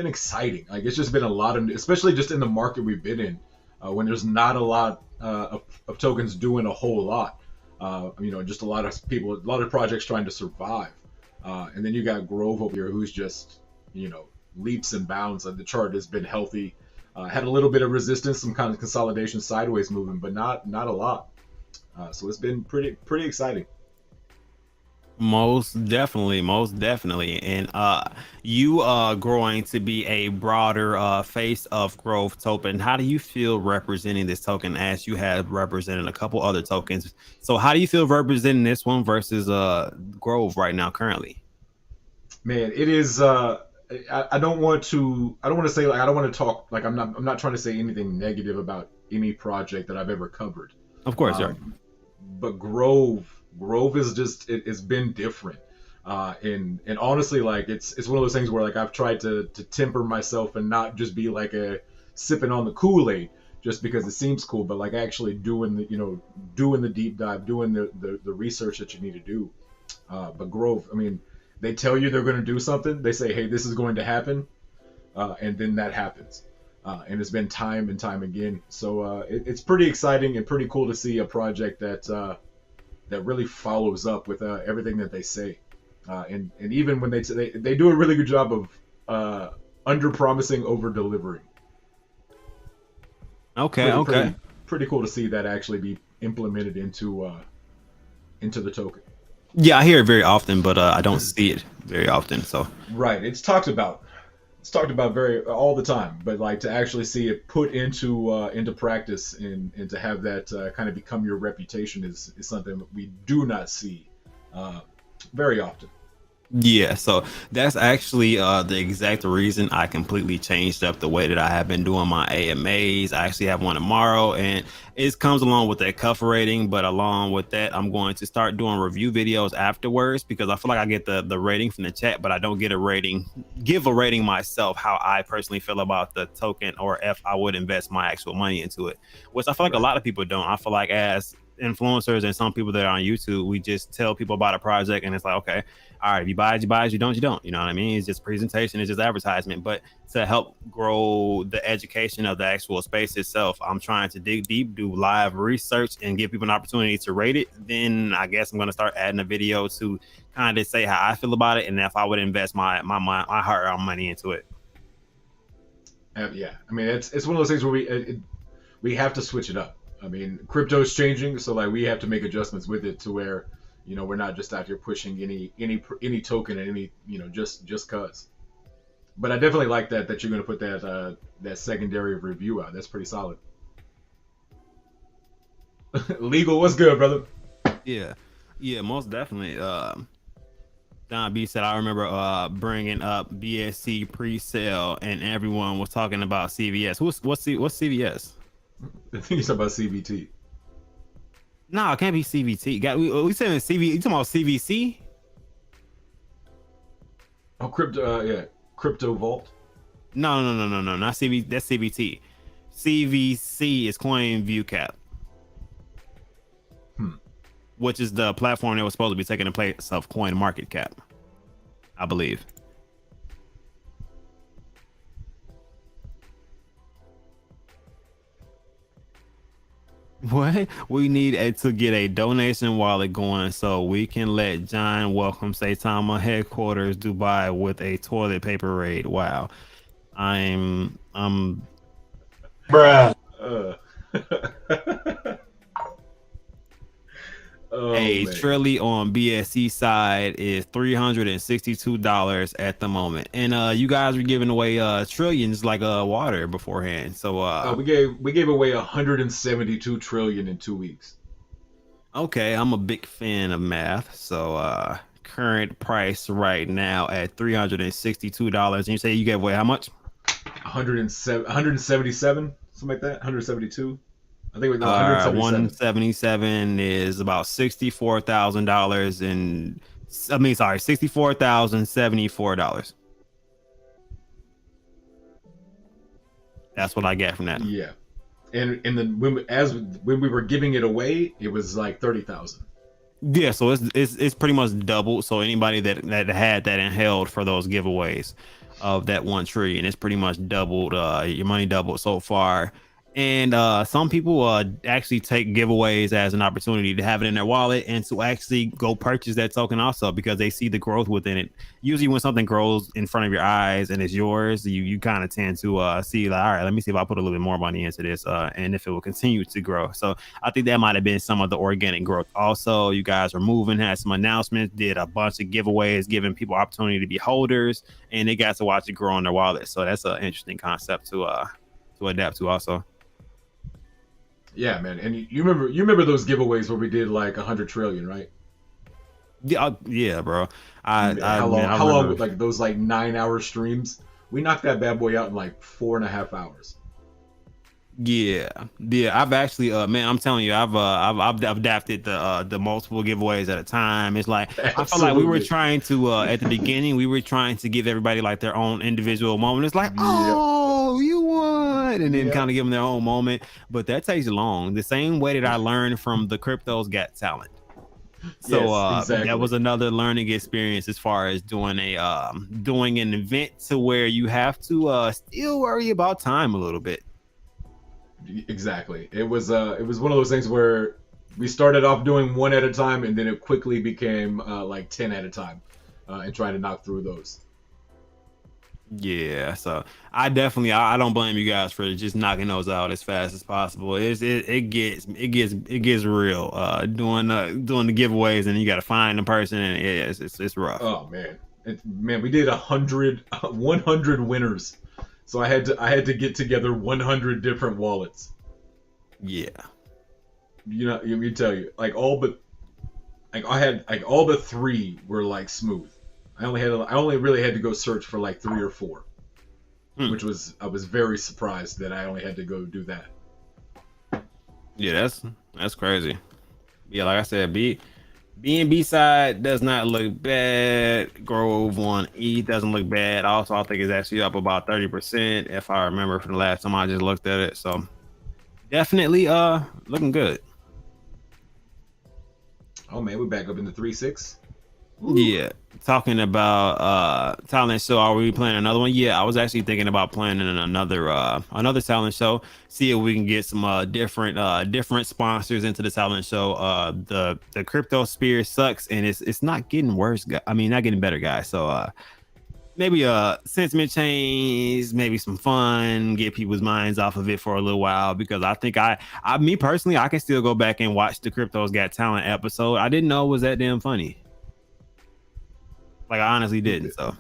exciting. Like it's just been a lot of, especially just in the market we've been in, when there's not a lot of tokens doing a whole lot. Just a lot of people, a lot of projects trying to survive, and then you got Grove over here who's just leaps and bounds. Like the chart has been healthy, had a little bit of resistance, some kind of consolidation sideways movement, but not a lot. So it's been pretty exciting. Most definitely. And you are growing to be a broader face of Growth token. How do you feel representing this token as you have represented a couple other tokens? So how do you feel representing this one versus Grove right now currently? Man, it is. I don't want to say, like, I don't want to talk, like, I'm not trying to say anything negative about any project that I've ever covered. Of course, sir. But Grove is just, it's been different. And honestly, like, it's one of those things where, like, I've tried to temper myself and not just be like a sipping on the Kool-Aid just because it seems cool, but like actually doing the deep dive, doing the research that you need to do. But Grove, I mean, they tell you they're going to do something. They say, hey, this is going to happen, and then that happens. And it's been time and time again. So it's pretty exciting and pretty cool to see a project that really follows up with everything that they say. And even when they do a really good job of under promising, over delivering. Okay. Pretty cool to see that actually be implemented into the token. Yeah, I hear it very often, but I don't see it very often. So right, it's talked about. It's talked about very all the time, but like to actually see it put into practice and to have that kind of become your reputation is something that we do not see very often. yeah, so that's actually the exact reason I completely changed up the way that I have been doing my AMAs. I actually have one tomorrow, and it comes along with that cuff rating. But along with that, I'm going to start doing review videos afterwards because I feel like I get the rating from the chat, but I don't give a rating myself how I personally feel about the token or if I would invest my actual money into it, which I feel like a lot of people don't. I feel like as influencers and some people that are on YouTube, we just tell people about a project and it's like, okay, all right, if you buy it, you buy it, you don't, you don't. You know what I mean? It's just presentation, it's just advertisement. But to help grow the education of the actual space itself, I'm trying to dig deep, do live research, and give people an opportunity to rate it. Then I guess I'm going to start adding a video to kind of say how I feel about it and if I would invest my hard-earned money into it. Yeah, I mean, it's one of those things where we have to switch it up. I mean, crypto's changing, so like we have to make adjustments with it to where we're not just out here pushing any token and any just cause. But I definitely like that you're going to put that secondary review out. That's pretty solid. Legal, what's good, brother? Yeah, most definitely. Don B said, I remember bringing up BSC pre-sale and everyone was talking about CVS. What's CVS? I think you're talking about CVT. No, it can't be CVT. We saying CV. You talking about CVC? Oh, crypto. Yeah, crypto vault. No, not CV. That's CVT. CVC is Coin View Cap, which is the platform that was supposed to be taking the place of Coin Market Cap, I believe. What? We need to get a donation wallet going so we can let John welcome Saitama headquarters Dubai with a toilet paper raid. Wow. I'm Bruh. Oh Hey, man. Trilly on BSC side is $362 at the moment. And you guys were giving away trillions like water beforehand. So We gave away 172 trillion in 2 weeks. okay, I'm a big fan of math. So current price right now at $362. And you say you gave away how much? 107, 177, something like that. 172. I think we no 177. 177 is about $64,000 and I mean sorry, $64,074. That's what I get from that. Yeah, and when we were giving it away, it was like 30,000. Yeah, so it's pretty much doubled. So anybody that had that and held for those giveaways of that 1 trillion, it's pretty much doubled. Your money doubled so far. And some people actually take giveaways as an opportunity to have it in their wallet and to actually go purchase that token also because they see the growth within it. Usually when something grows in front of your eyes and it's yours, you kind of tend to see like, all right, let me see if I put a little bit more money into this and if it will continue to grow. So I think that might have been some of the organic growth. Also, you guys were moving, had some announcements, did a bunch of giveaways, giving people opportunity to be holders, and they got to watch it grow on their wallet. So that's an interesting concept to adapt to also. Yeah, man. And you remember those giveaways where we did like 100 trillion, right? Yeah, yeah, bro. How long? Man, I How long? remember. Like those like 9 hour streams. We knocked that bad boy out in like 4.5 hours. Yeah, yeah. I've actually, man, I'm telling you, I've adapted the multiple giveaways at a time. It's like I felt like we were Absolutely. trying to at the beginning, we were trying to give everybody like their own individual moment. It's like, Yep. oh, you won, and then kind Yep. of give them their own moment. But that takes long. The same way that I learned from the cryptos got talent. So Yes. that Exactly. was another learning experience as far as doing an event to where you have to still worry about time a little bit. Exactly. It was one of those things where we started off doing one at a time, and then it quickly became like 10 at a time, and trying to knock through those. Yeah, so I don't blame you guys for just knocking those out as fast as possible. It gets real doing the giveaways and you got to find the person and it's rough. Oh man, man, we did 100 winners. So I had to get together 100 different wallets. Yeah. Let me tell you, like all but three were like smooth. I only really had to go search for like three or four, Hmm. which was I was very surprised that I only had to go do that. Yeah, that's crazy. Yeah, like I said, B side does not look bad. Grove on E doesn't look bad. Also, I think it's actually up about 30% if I remember from the last time I just looked at it. So definitely looking good. Oh man, we're back up in the 3.6. Woo. Yeah, talking about talent show. Are we playing another one? Yeah, I was actually thinking about planning another talent show. See if we can get some different sponsors into the talent show. The crypto sphere sucks and it's not getting worse. I mean, not getting better, guys. So maybe sentiment change, maybe some fun, get people's minds off of it for a little while because I think me personally, I can still go back and watch the Cryptos Got Talent episode. I didn't know it was that damn funny. Like I honestly didn't. So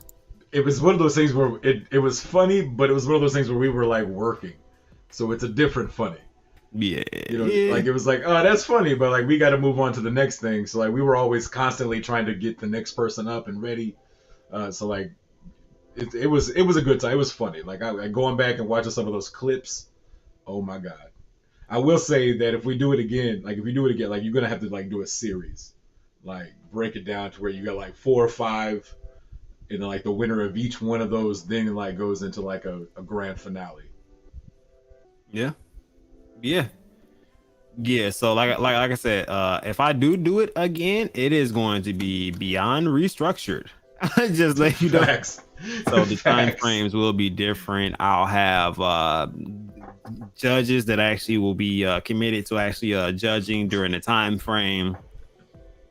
It was one of those things where it was funny, but it was one of those things where we were like working, so it's a different funny. yeah, Like yeah, it was like, oh, that's funny, but like we got to move on to the next thing. So like we were always constantly trying to get the next person up and ready. So like it was a good time. It was funny. Like I going back and watching some of those clips. Oh my god. I will say that if we do it again, like you're gonna have to like do a series, like break it down to where you got like 4 or 5, and then like the winner of each one of those then like goes into like a grand finale. yeah, yeah. Yeah, so like I said, if I do it again, it is going to be beyond restructured. Just let you know. Facts. So the time Facts. frames will be different. I'll have judges that actually will be committed to actually judging during the time frame,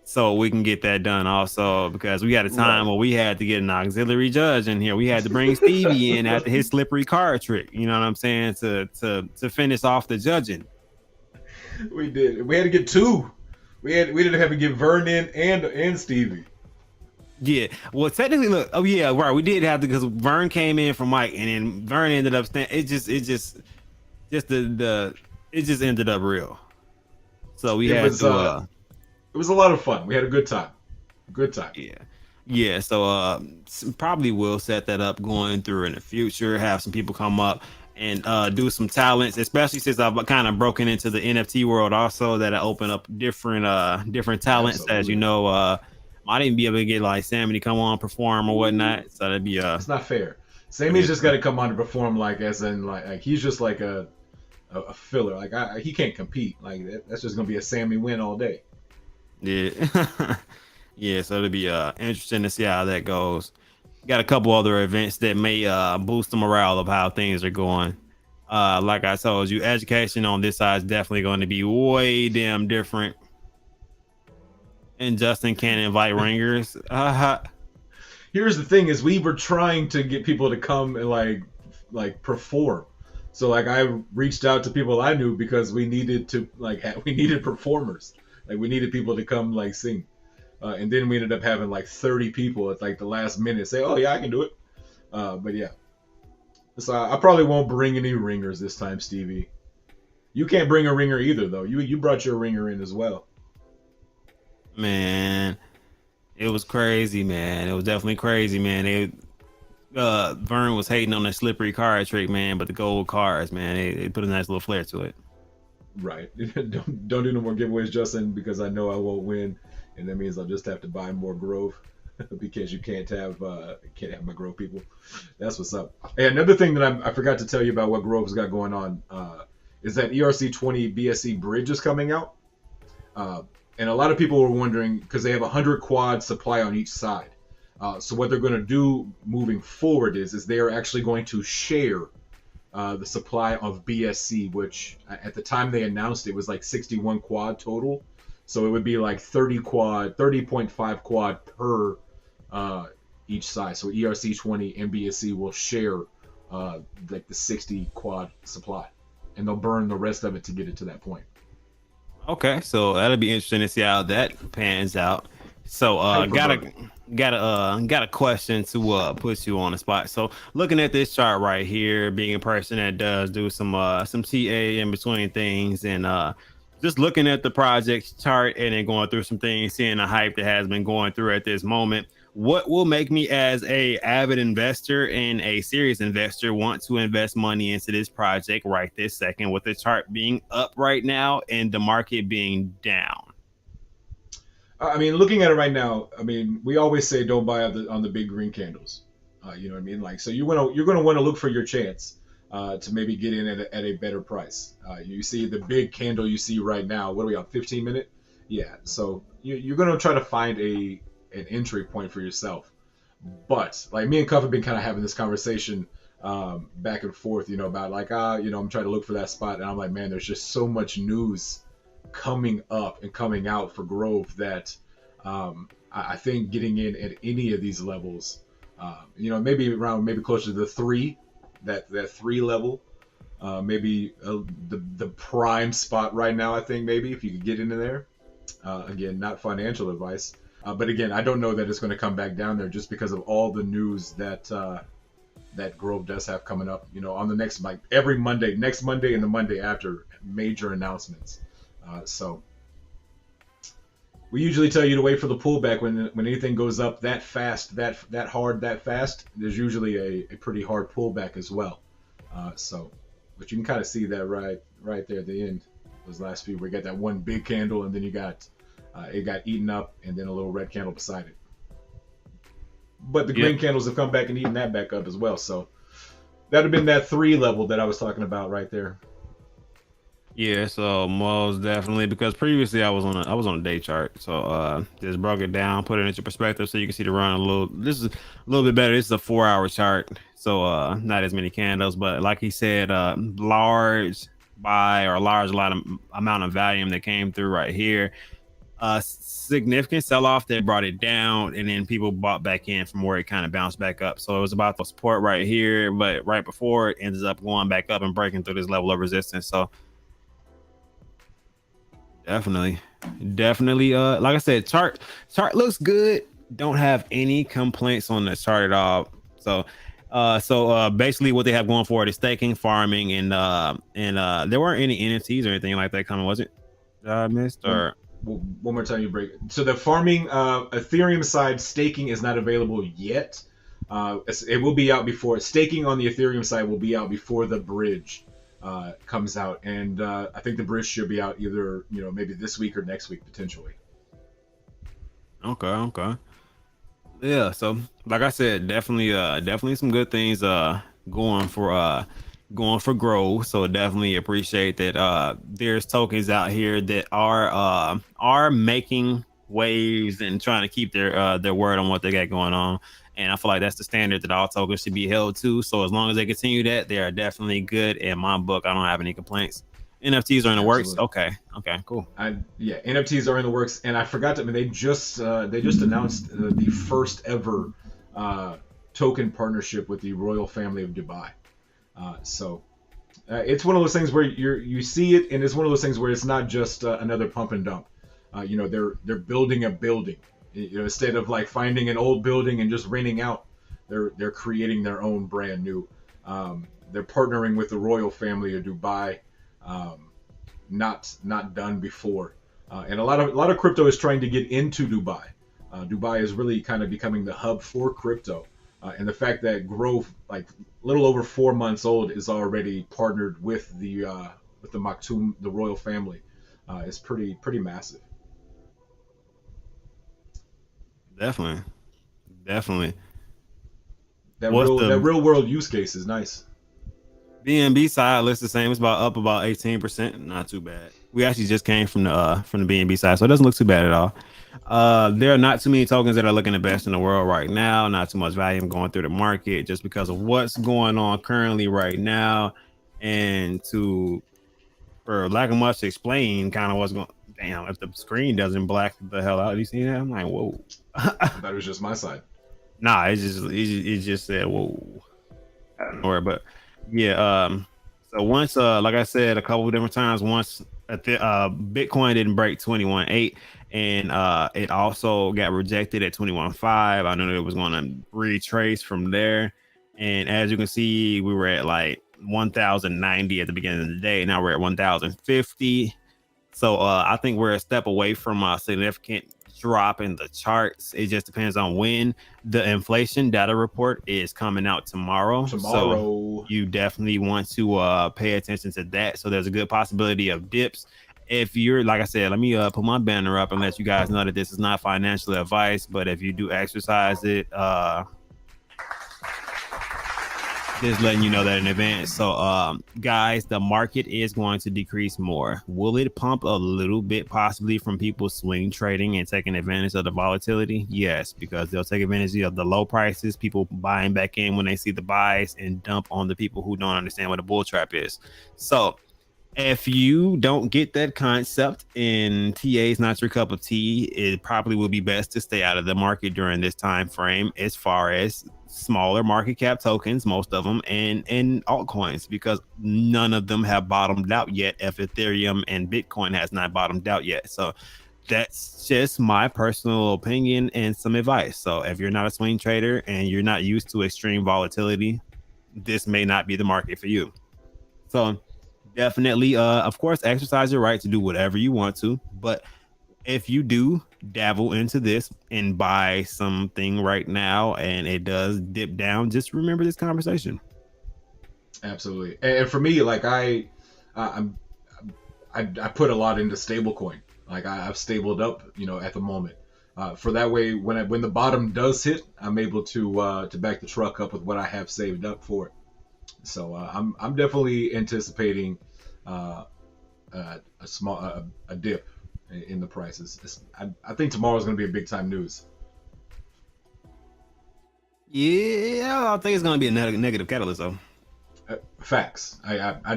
so we can get that done also because we had a time Right. where we had to get an auxiliary judge in here. We had to bring Stevie in after his slippery card trick. You know what I'm saying to finish off the judging. We did. We had to get two. We didn't have to get Vernon and Stevie. Yeah, well, technically, look, oh yeah, right, we did have to because Vern came in from Mike, and then Vern ended up it just it just ended up real. So we It had was to it was a lot of fun. We had a good time. Good time. yeah. Yeah, so probably will set that up going through in the future, have some people come up and do some talents, especially since I've kind of broken into the NFT world also, that I open up different talents, as you Absolutely. know, I didn't be able to get like Sammy to come on perform or whatnot. So that'd be It's not fair. that'd be Sammy's just got to come on to perform, like as in like he's just like a filler. Like he can't compete. Like that's just gonna be a Sammy win all day. yeah. Yeah, so it'll be interesting to see how that goes. Got a couple other events that may boost the morale of how things are going. Like I told you, education on this side is definitely going to be way damn different. And Justin can't invite ringers. Here's the thing: is we were trying to get people to come and like perform. So like I reached out to people I knew because we needed to we needed performers. Like we needed people to come like sing. And then we ended up having like 30 people at like the last minute say, "Oh yeah, I can do it." But yeah, so I probably won't bring any ringers this time, Stevie. You can't bring a ringer either, though. You brought your ringer in as well. Man, it was crazy, man. It was definitely crazy, man. Vern was hating on the slippery card trick, man, but the gold cards, man, they put a nice little flair to it. Right. Don't do no more giveaways, Justin, because I know I won't win, and that means I'll just have to buy more Grove because you can't have my Grove people. That's what's up. Hey, another thing that I forgot to tell you about what Grove's got going on is that ERC20 BSC bridge is coming out. Uh, and a lot of people were wondering because they have 100 quad supply on each side. So what they're going to do moving forward is they are actually going to share the supply of BSC, which at the time they announced it was like 61 quad total. So it would be like 30.5 quad per each side. So ERC20 and BSC will share like the 60 quad supply, and they'll burn the rest of it to get it to that point. Okay, so that'll be interesting to see how that pans out. So Hyper burn. got a question to put you on the spot. So looking at this chart right here, being a person that does do some TA in between things, and just looking at the project chart and then going through some things, seeing the hype that has been going through at this moment, what will make me as a avid investor and a serious investor want to invest money into this project right this second, with the chart being up right now and the market being down? I mean, looking at it right now, I mean, we always say don't buy on the big green candles. You know what I mean? Like, so you're gonna want to look for your chance to maybe get in at a better price. You see the big candle you see right now. What are we on? 15 minute? Yeah. So you're gonna try to find an entry point for yourself. But like me and Cuff have been kind of having this conversation back and forth, about like I'm trying to look for that spot, and I'm like, man, there's just so much news coming up and coming out for Grove that I think getting in at any of these levels, maybe closer to the three, that three level, maybe the prime spot right now. I think maybe if you could get into there, again, not financial advice, but again, I don't know that it's going to come back down there just because of all the news that Grove does have coming up. On the next, like every Monday, next Monday and the Monday after, major announcements. So we usually tell you to wait for the pullback when anything goes up that fast, that hard, that fast. There's usually a pretty hard pullback as well. But you can kind of see that right there at the end. Those last few, we got that one big candle, and then you got it got eaten up, and then a little red candle beside it. But the green Yep. candles have come back and eaten that back up as well. So that'd have been that 3 level that I was talking about right there. Yeah, so most definitely, because previously I was on a day chart. So just broke it down, put it into perspective so you can see the run a little. This is a little bit better. This is a 4 hour chart. So not as many candles, but like he said, large buy or large amount of volume that came through right here. Significant sell off that brought it down, and then people bought back in from where it kind of bounced back up. So it was about the support right here, but right before it ends up going back up and breaking through this level of resistance. So definitely. Definitely. Like I said, chart looks good. Don't have any complaints on the chart at all. So basically what they have going for it is staking, farming, and there weren't any NFTs or anything like that coming, was it? I missed One, or one more time you break. So the farming, Ethereum side staking is not available yet. It will be out before staking on the Ethereum side will be out before the bridge comes out, and I think the bridge should be out either maybe this week or next week potentially. okay. Yeah, so like I said, definitely some good things going for growth. So definitely appreciate that there's tokens out here that are making waves and trying to keep their word on what they got going on. And I feel like that's the standard that all tokens should be held to. So as long as they continue that, they are definitely good in my book. I don't have any complaints. NFTs are in the works. Absolutely. Okay, cool. Yeah, NFTs are in the works, and I forgot to. I mean, they just announced the first ever token partnership with the royal family of Dubai. It's one of those things where you see it, and it's one of those things where it's not just another pump and dump. They're building a building. Instead of like finding an old building and just renting out, they're creating their own brand new. They're partnering with the royal family of Dubai. Not done before, and a lot of crypto is trying to get into Dubai. Dubai is really kind of becoming the hub for crypto, and the fact that Grove, like little over 4 months old, is already partnered with the Maktoum, the royal family, is pretty massive. Definitely. That What's real that the real world use case is nice. BNB side looks the same. It's up about 18%. Not too bad. We actually just came from the BNB side, so it doesn't look too bad at all. There are not too many tokens that are looking the best in the world right now. Not too much volume going through the market just because of what's going on currently right now. And for lack of much to explain, kind of what's going. Damn, if the screen doesn't black the hell out, you see that? I'm like, whoa. I thought it was just my side. Nah, it just said whoa. I don't know, but yeah. So once, like I said, a couple of different times, once Bitcoin didn't break 21.8, and it also got rejected at 21.5. I knew it was going to retrace from there, and as you can see, we were at like 1,090 at the beginning of the day. Now we're at 1,050. So I think we're a step away from a significant drop in the charts. It just depends on when the inflation data report is coming out tomorrow. So you definitely want to pay attention to that. So there's a good possibility of dips. If you're, like I said, let me put my banner up and let you guys know that this is not financial advice, but if you do exercise it, just letting you know that in advance. So guys, the market is going to decrease more. Will it pump a little bit, possibly, from people swing trading and taking advantage of the volatility? Yes, because they'll take advantage of the low prices, people buying back in when they see the buys, and dump on the people who don't understand what a bull trap is. So if you don't get that concept and TA is not your cup of tea, it probably will be best to stay out of the market during this time frame, as far as smaller market cap tokens, most of them, and altcoins, because none of them have bottomed out yet. If Ethereum and Bitcoin has not bottomed out yet. So that's just my personal opinion and some advice. So if you're not a swing trader and you're not used to extreme volatility, this may not be the market for you. So definitely, of course, exercise your right to do whatever you want to, but if you do dabble into this and buy something right now and it does dip down, just remember this conversation. Absolutely, and for me, like I put a lot into stablecoin. Like I've stabled up, at the moment. For that way, when the bottom does hit, I'm able to back the truck up with what I have saved up for it. So I'm definitely anticipating a dip in the prices. I think tomorrow's going to be a big time news. Yeah, I think it's going to be a negative catalyst, though. Facts. I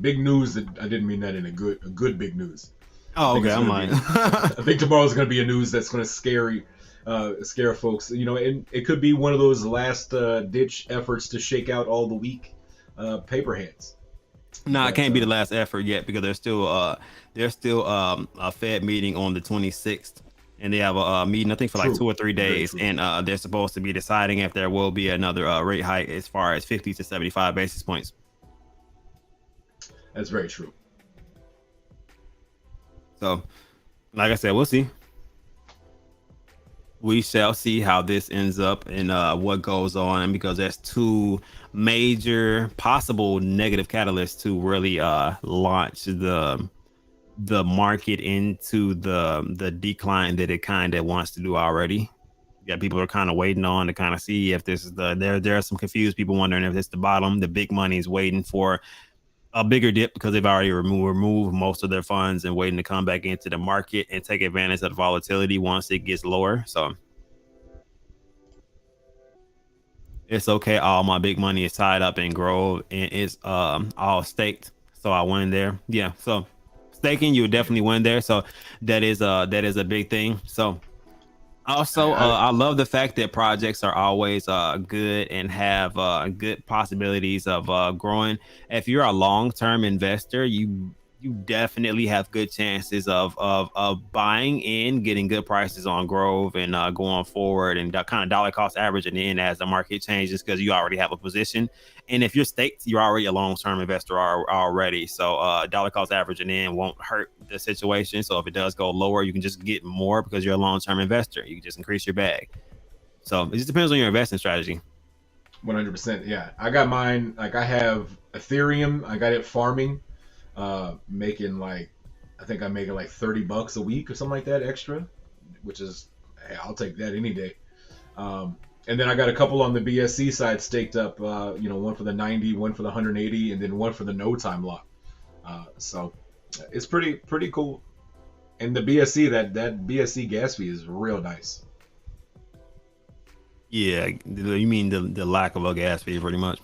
big news. That I didn't mean that in a good big news. Oh, okay. I'm like, I think tomorrow's going to be a news that's going to scare folks. And it could be one of those last ditch efforts to shake out all the weak paper hands. No, it But can't be the last effort yet because there's still a Fed meeting on the 26th, and they have a meeting I think for like true, 2 or 3 very days, true. and they're supposed to be deciding if there will be another rate hike as far as 50 to 75 basis points. That's very true. So, like I said, we'll see. We shall see how this ends up and what goes on, and because there's two major possible negative catalysts to really launch the market into the decline that it kind of wants to do already. Yeah, people are kind of waiting on to kind of see if this is there are some confused people wondering if it's the bottom. The big money is waiting for a bigger dip because they've already removed most of their funds and waiting to come back into the market and take advantage of the volatility once it gets lower. So it's okay. All my big money is tied up in Grove and it's all staked. So I win there. Yeah. So staking, you would Yeah. definitely win there. So that is a big thing. So also, I, I love the fact that projects are always good and have good possibilities of growing. If you're a long-term investor, you definitely have good chances of buying in, getting good prices on Grove and going forward and kind of dollar cost averaging in as the market changes because you already have a position. And if you're staked, you're already a long-term investor already. So dollar cost averaging in won't hurt the situation. So if it does go lower, you can just get more because you're a long-term investor. You can just increase your bag. So it just depends on your investing strategy. 100%. Yeah, I got mine. Like I have Ethereum. I got it farming, making like I think I'm making like $30 a week or something like that extra, which is hey, I'll take that any day. And then I got a couple on the BSC side staked up. One for the 90, one for the 180, and then one for the no time lock. So it's pretty cool. And the BSC that BSC gas fee is real nice. Yeah, you mean the lack of a gas fee, pretty much.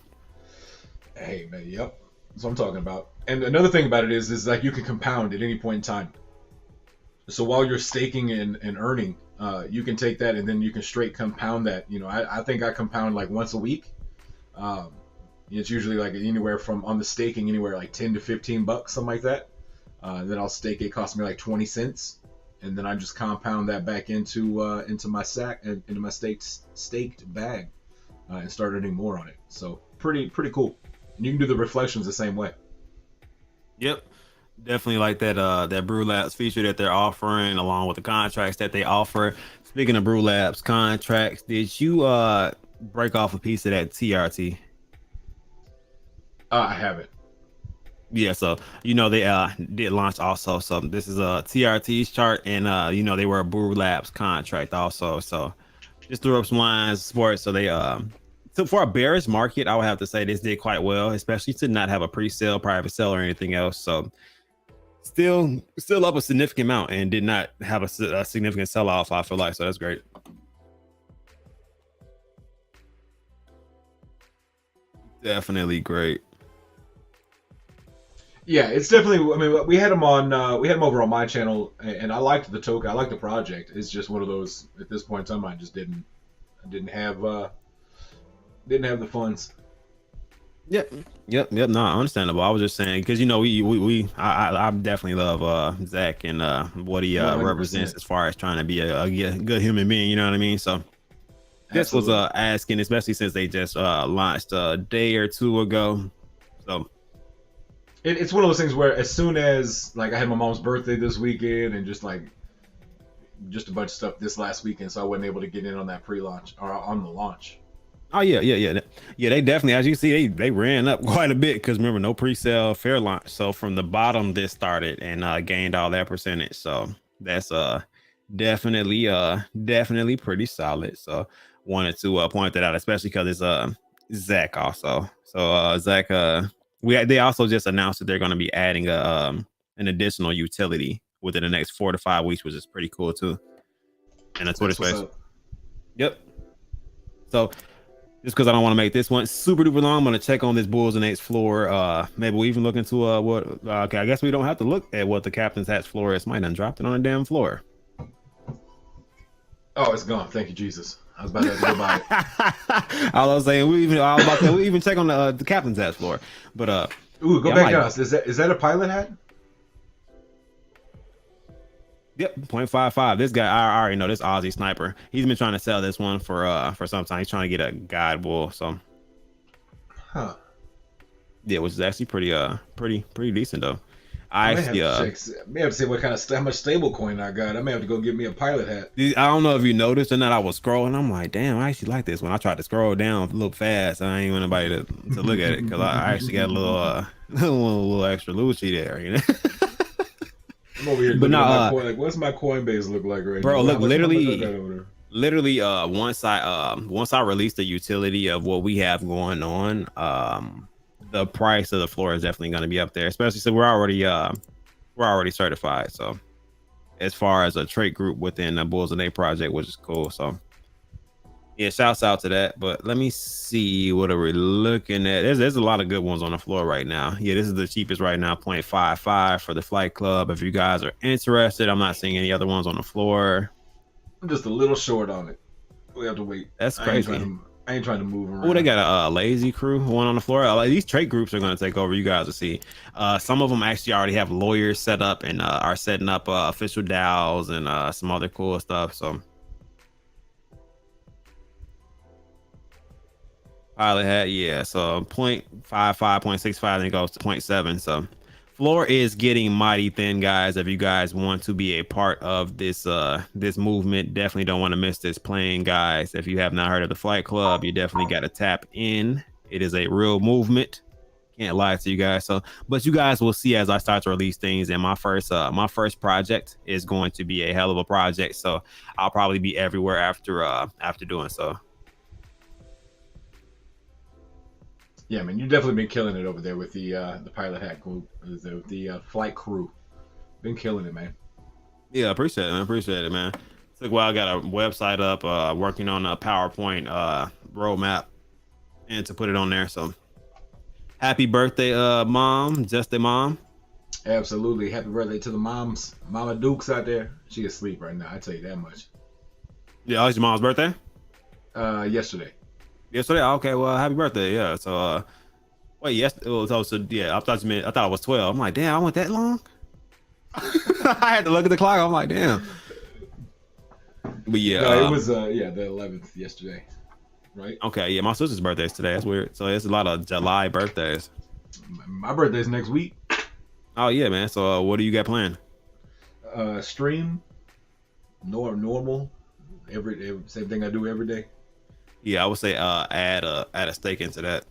Hey man, yep. That's what I'm talking about. And another thing about it is like you can compound at any point in time. So while you're staking and earning, you can take that and then you can straight compound that. I think I compound like once a week. Um, it's usually like anywhere from on the staking anywhere like $10 to $15, something like that. Then I'll stake it, cost me like 20 cents, and then I just compound that back into my sack and into my staked bag, and start earning more on it. So pretty cool. And you can do the reflections the same way. Yep. Definitely like that Brew Labs feature that they're offering along with the contracts that they offer. Speaking of Brew Labs contracts, did you break off a piece of that TRT? I haven't. Yeah, so they did launch also. So this is a TRT's chart, and they were a Brew Labs contract also. So just threw up some lines for it. So they so for a bearish market, I would have to say this did quite well, especially to not have a pre-sale, private sale, or anything else. So still up a significant amount and did not have a significant sell-off, I feel like. So that's great. Definitely great. Yeah, it's definitely. I mean, we had him on. We had him over on my channel, and I liked the token. I liked the project. It's just one of those. At this point in time, I just didn't have the funds. Yep. No, understandable. I was just saying because I definitely love Zach and what he represents 100%. as far as trying to be a good human being. You know what I mean? So this was Absolutely. asking, especially since they just launched a day or two ago. So It's one of those things where as soon as like I had my mom's birthday this weekend and just a bunch of stuff this last weekend, so I wasn't able to get in on that pre-launch or on the launch. oh yeah. They definitely, as you see, they ran up quite a bit because remember no pre-sale, fair launch. So from the bottom this started and gained all that percentage. So that's definitely pretty solid. So wanted to point that out, especially because it's Zach also. So Zach they also just announced that they're going to be adding an additional utility within the next 4 to 5 weeks, which is pretty cool too. And a Twitter That's what's space. up. Yep. So just because I don't want to make this one super duper long, I'm going to check on this Bulls and Eights floor. Maybe we even look into what. Okay, I guess we don't have to look at what the captain's hatch floor is. Might have dropped it on the damn floor. Oh, it's gone. Thank you, Jesus. I was about to have to go buy it. I was saying we even check on the captain's hatch floor, but Ooh, go Yeah, I'm back like, down. Is that a pilot hat? yep, 0.55. This guy, I already know this Aussie sniper. He's been trying to sell this one for some time. He's trying to get a guide bull. So Huh. yeah, which is actually pretty decent though. I I may have actually to check. I may have to see what kind of how much stablecoin I got. I may have to go get me a pilot hat. I don't know if you noticed or not. I was scrolling. I'm like, damn, I actually like this one. I tried to scroll down a little fast. I ain't want anybody to look at it because I actually got a little little extra Lucci there, you know. I'm over here But looking at my now, coin. Like, what's my Coinbase look like right bro, now? look, How much I got over there? literally, once I release the utility of what we have going on, the price of the floor is definitely going to be up there. Especially so we're already certified. So as far as a trait group within the Bulls and A project, which is cool. So yeah, shouts out to that. But let me see, what are we looking at? There's a lot of good ones on the floor right now. Yeah, this is the cheapest right now, 0.55 for the Flight Club. If you guys are interested, I'm not seeing any other ones on the floor. I'm just a little short on it. We have to wait. That's crazy. I ain't trying to move Oh, they around. got a lazy crew one on the floor. Like, these trade groups are going to take over. You guys will see. Some of them actually already have lawyers set up and are setting up official DAOs and some other cool stuff. So pilot hat, yeah. So 0.55, 0.65, then it goes to 0.7. So floor is getting mighty thin, guys. If you guys want to be a part of this movement, definitely don't want to miss this plane, guys. If you have not heard of the Flight Club, you definitely got to tap in. It is a real movement. Can't lie to you guys. So, but you guys will see as I start to release things. And my first project is going to be a hell of a project. So I'll probably be everywhere after doing so. Yeah, man, you've definitely been killing it over there with the pilot hat group, the flight crew. Been killing it, man. Yeah, appreciate it, man. Appreciate it, man. Took a while. I got a website up, working on a PowerPoint roadmap, and to put it on there. So, happy birthday, mom, just a mom. Absolutely. Happy birthday to the moms, Mama Dukes out there. She asleep right now. I tell you that much. Yeah, it's your mom's birthday. Yesterday. Yesterday. Okay, well, happy birthday. Yeah. So, wait, yes. It was also, yeah. I thought you meant. I thought it was 12. I'm like, damn, I went that long. I had to look at the clock. I'm like, damn. But yeah, No, it was the 11th yesterday, right? okay, yeah, my sister's birthday is today. That's weird. So it's a lot of July birthdays. My birthday's next week. Oh yeah, man. So what do you got planned? Stream, normal, every same thing I do every day. Yeah, I would say add a stake into that.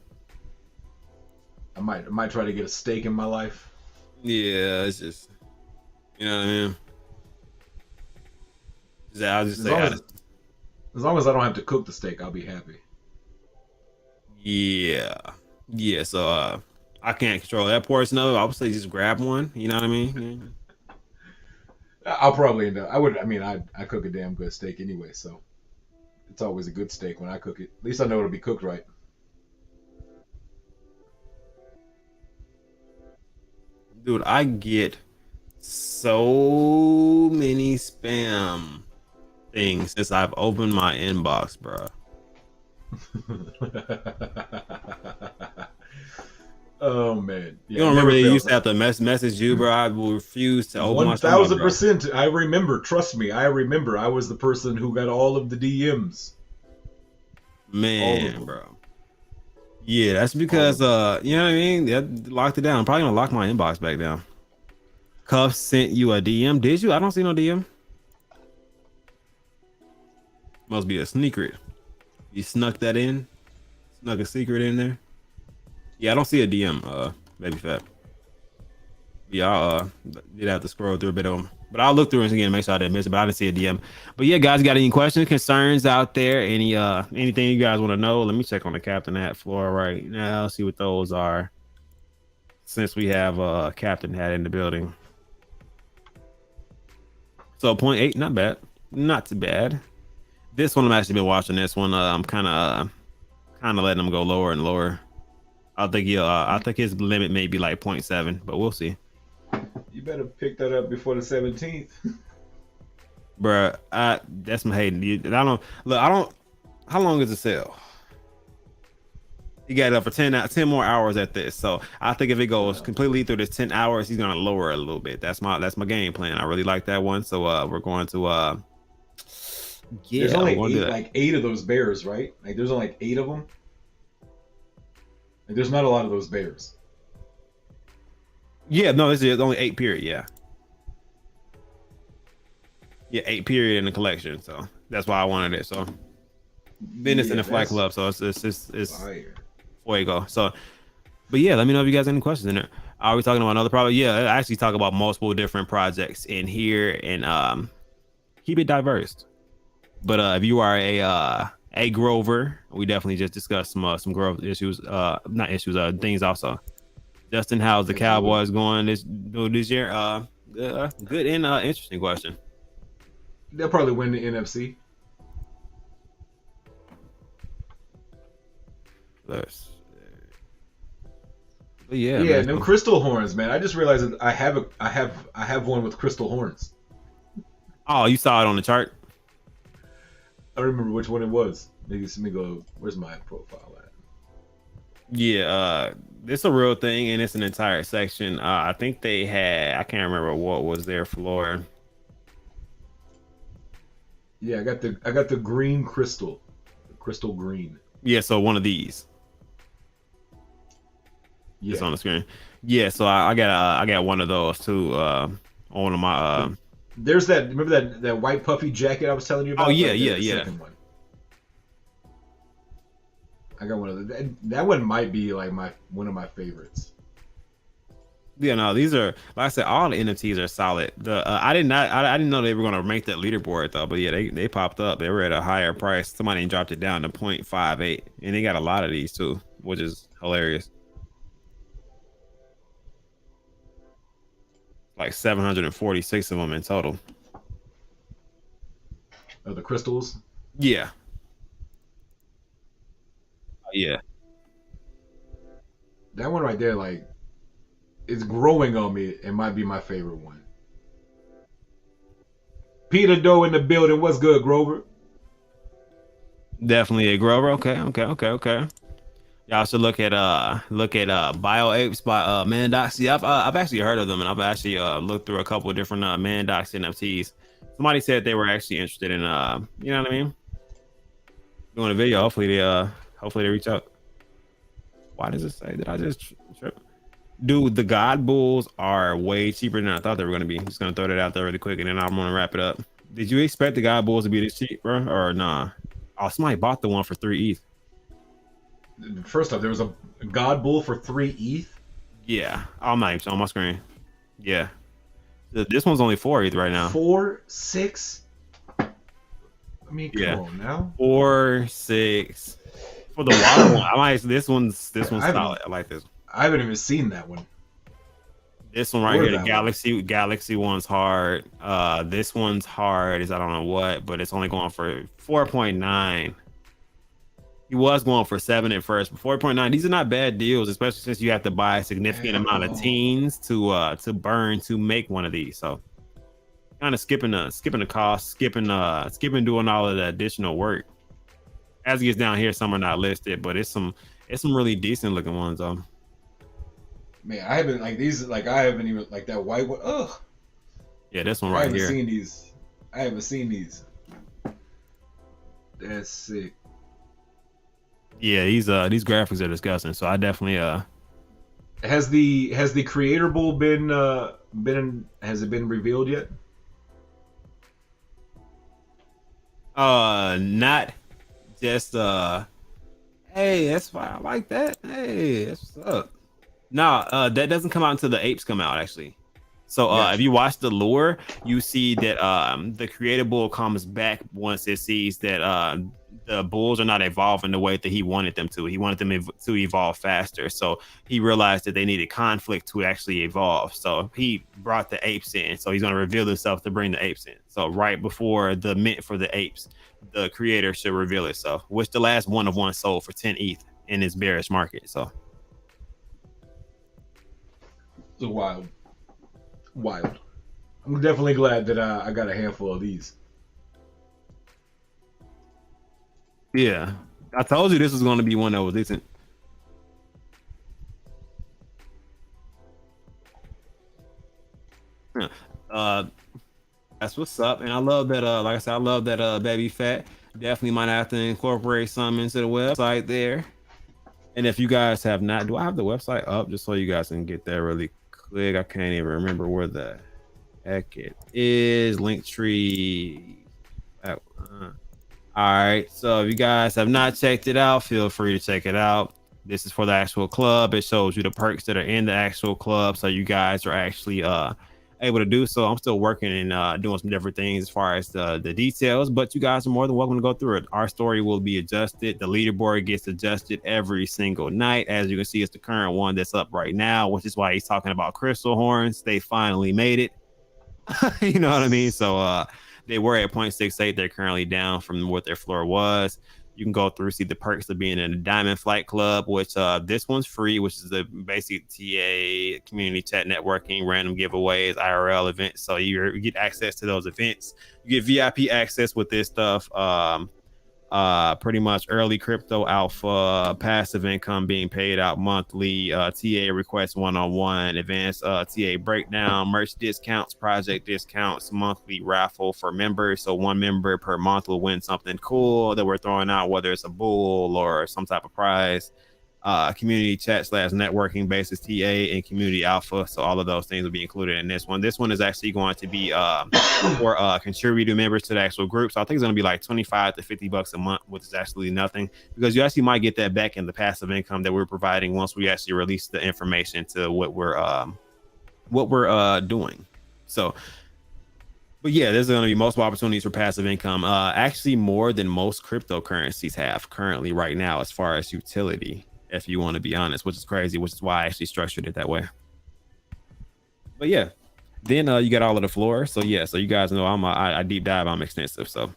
I might try to get a steak in my life. Yeah, it's just, you know what I mean. I'll just As say long add as, as long as I don't have to cook the steak, I'll be happy. yeah, yeah. So I can't control that portion of it. I would say just grab one. You know what I mean? I'll probably end up. I would. I mean, I cook a damn good steak anyway, so it's always a good steak when I cook it. At least I know it'll be cooked right. Dude, I get so many spam things since I've opened my inbox, bro. Oh man, You yeah, it don't remember never they fails. used to have to message you, bro? I will refuse to open my One stuff, thousand bro. percent. I remember. Trust me, I remember. I was the person who got all of the DMs. All of Man, them. bro. Yeah, that's All because of them. you know what I mean? That locked it down. I'm probably gonna lock my inbox back down. Cuff sent you a DM. Did you? I don't see no DM. Must be a secret. You snuck that in? Snuck a secret in there? Yeah, I don't see a DM, baby fat. Yeah, I'll did have to scroll through a bit of them. But I'll look through it again, make sure I didn't miss it. But I didn't see a DM. But yeah, guys, got any questions, concerns out there? Anything you guys want to know? Let me check on the captain hat floor right now, see what those are. Since we have captain hat in the building. So 0.8, not bad. Not too bad. This one, I've actually been watching this one. I'm kind of letting them go lower and lower. I think his limit may be like 0.7, but we'll see. You better pick that up before the 17th. Bruh, that's my hating. I don't. How long is the sale? He got it up for 10 more hours at this. So I think if it goes completely through this 10 hours, he's gonna lower it a little bit. That's my game plan. I really like that one. So we're going to There's yeah, we're only gonna do that. eight of those bears, right? Like there's only like 8 of them. Like there's not a lot of those bears. Yeah, no, this is only 8 period, yeah. Yeah, 8 period in the collection. So that's why I wanted it. So business in Yeah, the Flight that's Club. So it's fire. fuego. So but yeah, let me know if you guys have any questions in there. Are we talking about another project? Yeah, I actually talk about multiple different projects in here and keep it diverse. But if you are a Grover, we definitely just discussed some growth issues, not issues, things also. Justin, how's the Absolutely. Cowboys going this year? Good and interesting question. They'll probably win the NFC. Let's, but yeah, Yeah, man. and them So, crystal horns, man. I just realized that I have one with crystal horns. oh, you saw it on the chart? I don't remember which one it was. Maybe let me go. Where's my profile at? Yeah, it's a real thing, and it's an entire section. I think they had, I can't remember what was their floor. Yeah, I got the green crystal, crystal green. Yeah, so one of these. It's Yeah. on the screen. Yeah, so I got one of those too. On one of my There's that. Remember that white puffy jacket I was telling you oh about? yeah, Right there, yeah, the yeah. second one. I got one of the, that one might be like one of my favorites. Yeah, no, these are like I said, all the NFTs are solid. The I didn't know they were gonna make that leaderboard though, but yeah, they popped up. They were at a higher price. Somebody dropped it down to 0.58, and they got a lot of these too, which is hilarious. Like 746 of them in total. The crystals. Yeah, yeah. That one right there, like, it's growing on me. It might be my favorite one. Peter Doe in the building. What's good, Grover? Definitely a Grover. Okay. Y'all should look at Bio Apes by Mandox. Yeah, I've actually heard of them, and I've actually looked through a couple of different Mandox NFTs. Somebody said they were actually interested in you know what I mean, doing a video. Hopefully they reach out. Why does it say? Did I just trip? Dude, the God Bulls are way cheaper than I thought they were gonna be. I'm just gonna throw that out there really quick, and then I'm gonna wrap it up. Did you expect the God Bulls to be this cheap, bro, or nah? Oh, somebody bought the one for 3 ETH. First off, there was a God Bull for 3 ETH. Yeah, I'm not even on my screen. Yeah, this one's only 4 ETH right now. 4, 6. I mean, Yeah, come on now. 4, 6 for the water one. I like this one's I haven't solid. I like this one. I haven't even seen that one. This one right Or here, the that one. Galaxy one's hard. This one's hard is I don't know what, but it's only going for 4.9. He was going for 7 at first, but 4.9. These are not bad deals, especially since you have to buy a significant At amount of all. teens to burn to make one of these. So kind of skipping the cost, skipping doing all of the additional work. As it gets down here, some are not listed, but it's some really decent looking ones though. Man, I haven't like these. Like I haven't even like that white one. Ugh. Yeah, this one I right haven't here. seen these. I haven't seen these. That's sick. Yeah, these graphics are disgusting. So I definitely Has the creator bull been has it been revealed yet? not just hey, that's fine. I like that. Hey, that's what's up. No, that doesn't come out until the apes come out actually. So if Gotcha. you watch the lure, you see that the creative bull comes back once it sees that the bulls are not evolving the way that he wanted them to. He wanted them to evolve faster. So he realized that they needed conflict to actually evolve. So he brought the apes in. So he's going to reveal himself to bring the apes in. So right before the mint for the apes, the creator should reveal itself, which the last one of one sold for 10 ETH in this bearish market. So It's wild. Wild. I'm definitely glad that I got a handful of these. yeah, I told you this was going to be one that was decent. That's what's up. And I love that like I said, I love that baby fat. Definitely might have to incorporate some into the website there. And if you guys have not, do I have the website up just so you guys can get there really quick? I can't even remember where the heck it is. Linktree. All right. So if you guys have not checked it out, feel free to check it out. This is for the actual club. It shows you the perks that are in the actual club. So you guys are actually able to do so. I'm still working and doing some different things as far as the details, but you guys are more than welcome to go through it. Our story will be adjusted. The leaderboard gets adjusted every single night. As you can see, it's the current one that's up right now, which is why he's talking about crystal horns. They finally made it. You know what I mean? So they were at 0.68. They're currently down from what their floor was. You can go through, see the perks of being in a Diamond Flight Club, which this one's free, which is the basic TA community chat networking, random giveaways, IRL events. So you get access to those events. You get VIP access with this stuff. Pretty much early crypto alpha, passive income being paid out monthly, TA requests one-on-one, advanced TA breakdown, merch discounts, project discounts, monthly raffle for members. So one member per month will win something cool that we're throwing out, whether it's a bull or some type of prize. Community chat / networking basis TA and community alpha. So all of those things will be included in this one. This one is actually going to be for contributor members to the actual group. So I think it's going to be like 25 to 50 bucks a month, which is actually nothing, because you actually might get that back in the passive income that we're providing once we actually release the information to what we're doing. So but yeah, there's going to be multiple opportunities for passive income. Actually more than most cryptocurrencies have currently right now as far as utility, if you want to be honest, which is crazy, which is why I actually structured it that way. But yeah, then you got all of the floor. So yeah, so you guys know I deep dive, I'm extensive. So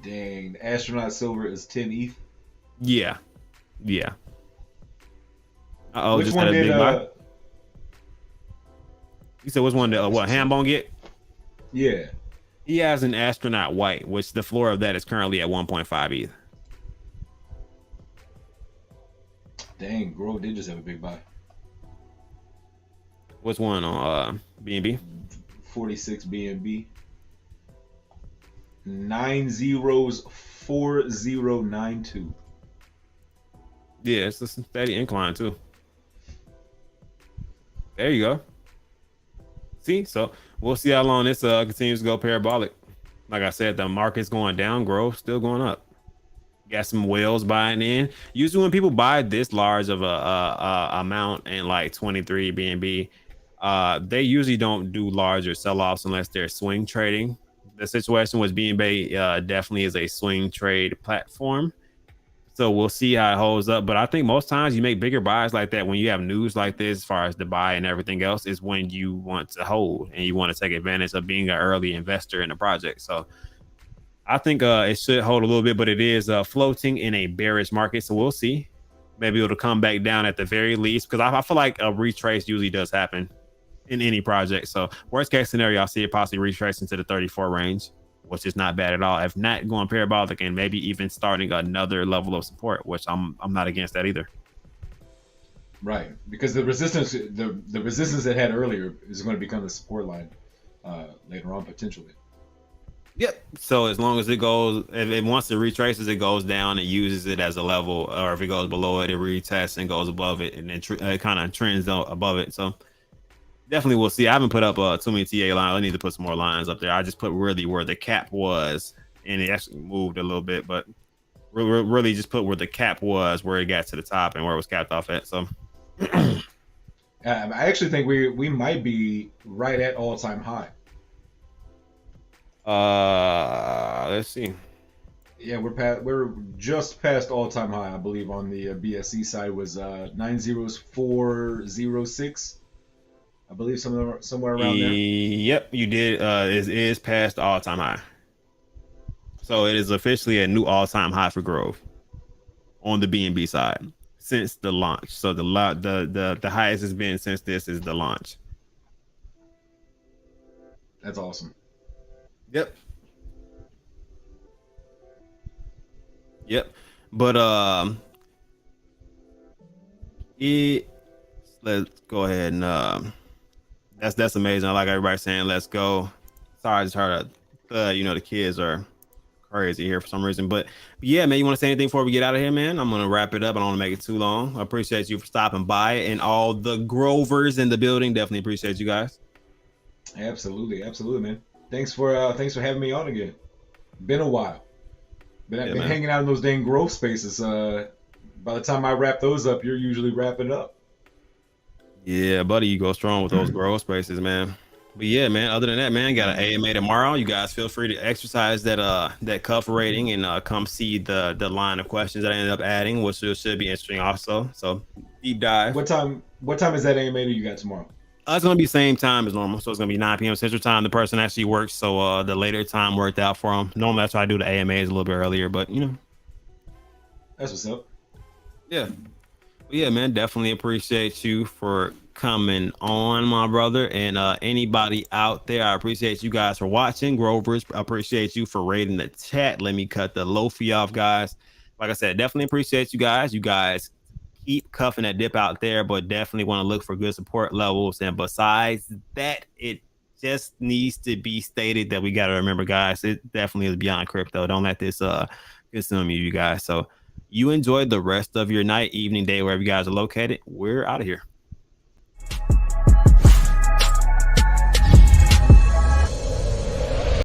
Dang, the astronaut silver is 10 ETH. yeah. Oh, Which just one had a did big buy. You said which one did what Hambone get? Yeah. He has an astronaut white, which the floor of that is currently at 1.5 ETH. Dang, Grove did just have a big buy. What's one on BNB? 46 BNB. 904092. Yeah, it's a steady incline too. There you go. See, so we'll see how long this continues to go parabolic. Like I said, the market's going down, growth still going up. Got some whales buying in. Usually when people buy this large of a amount in like 23 BNB, they usually don't do larger sell-offs unless they're swing trading. The situation with BNB definitely is a swing trade platform. So we'll see how it holds up. But I think most times you make bigger buys like that when you have news like this, as far as the buy and everything else, is when you want to hold and you want to take advantage of being an early investor in the project. So I think it should hold a little bit, but it is floating in a bearish market. So we'll see. Maybe it'll come back down at the very least, because I feel like a retrace usually does happen in any project. So worst case scenario, I'll see it possibly retrace into the 34 range, which is not bad at all. If not, going parabolic and maybe even starting another level of support, which I'm not against that either. Right, because the resistance it had earlier is going to become the support line later on potentially. Yep. So as long as it goes, if it once it retraces, it goes down and uses it as a level, or if it goes below it, it retests and goes above it, and then it kind of trends above it. So definitely we'll see. I haven't put up too many TA lines. I need to put some more lines up there. I just put really where the cap was, and it actually moved a little bit, but really just put where the cap was, where it got to the top and where it was capped off at. So I actually think we might be right at all-time high. Let's see. Yeah, we're just past all-time high, I believe. On the BSC side was 90406. I believe somewhere around there. Yep, you did. It is past all-time high. So it is officially a new all-time high for Grove on the BNB side since the launch. So the highest it's been since this is the launch. That's awesome. Yep. But let's go ahead and That's amazing. I like everybody saying let's go. Sorry, I just heard the kids are crazy here for some reason. But yeah, man, you want to say anything before we get out of here, man? I'm gonna wrap it up. I don't want to make it too long. I appreciate you for stopping by and all the Grovers in the building. Definitely appreciate you guys. Absolutely, absolutely, man. Thanks for having me on again. Been a while. Yeah, Been man. hanging out in those dang growth spaces. By the time I wrap those up, you're usually wrapping up. Yeah, buddy, you go strong with those growth spaces, man. But yeah, man. Other than that, man, got an AMA tomorrow. You guys feel free to exercise that cuff rating and come see the line of questions that I ended up adding, which should be interesting also. So deep dive. What time is that AMA that you got tomorrow? It's gonna be same time as normal, so it's gonna be 9 p.m. Central Time. The person actually works, so the later time worked out for him. Normally, that's why I do the AMAs a little bit earlier, but That's what's up. yeah. Yeah, man, definitely appreciate you for coming on, my brother. And anybody out there, I appreciate you guys for watching. Grovers, I appreciate you for rating the chat. Let me cut the loafy off, guys. Like I said, definitely appreciate you guys. You guys keep cuffing that dip out there, but definitely want to look for good support levels. And besides that, it just needs to be stated that we got to remember, guys, it definitely is beyond crypto. Don't let this consume you guys. So you enjoy the rest of your night, evening, day, wherever you guys are located. We're out of here.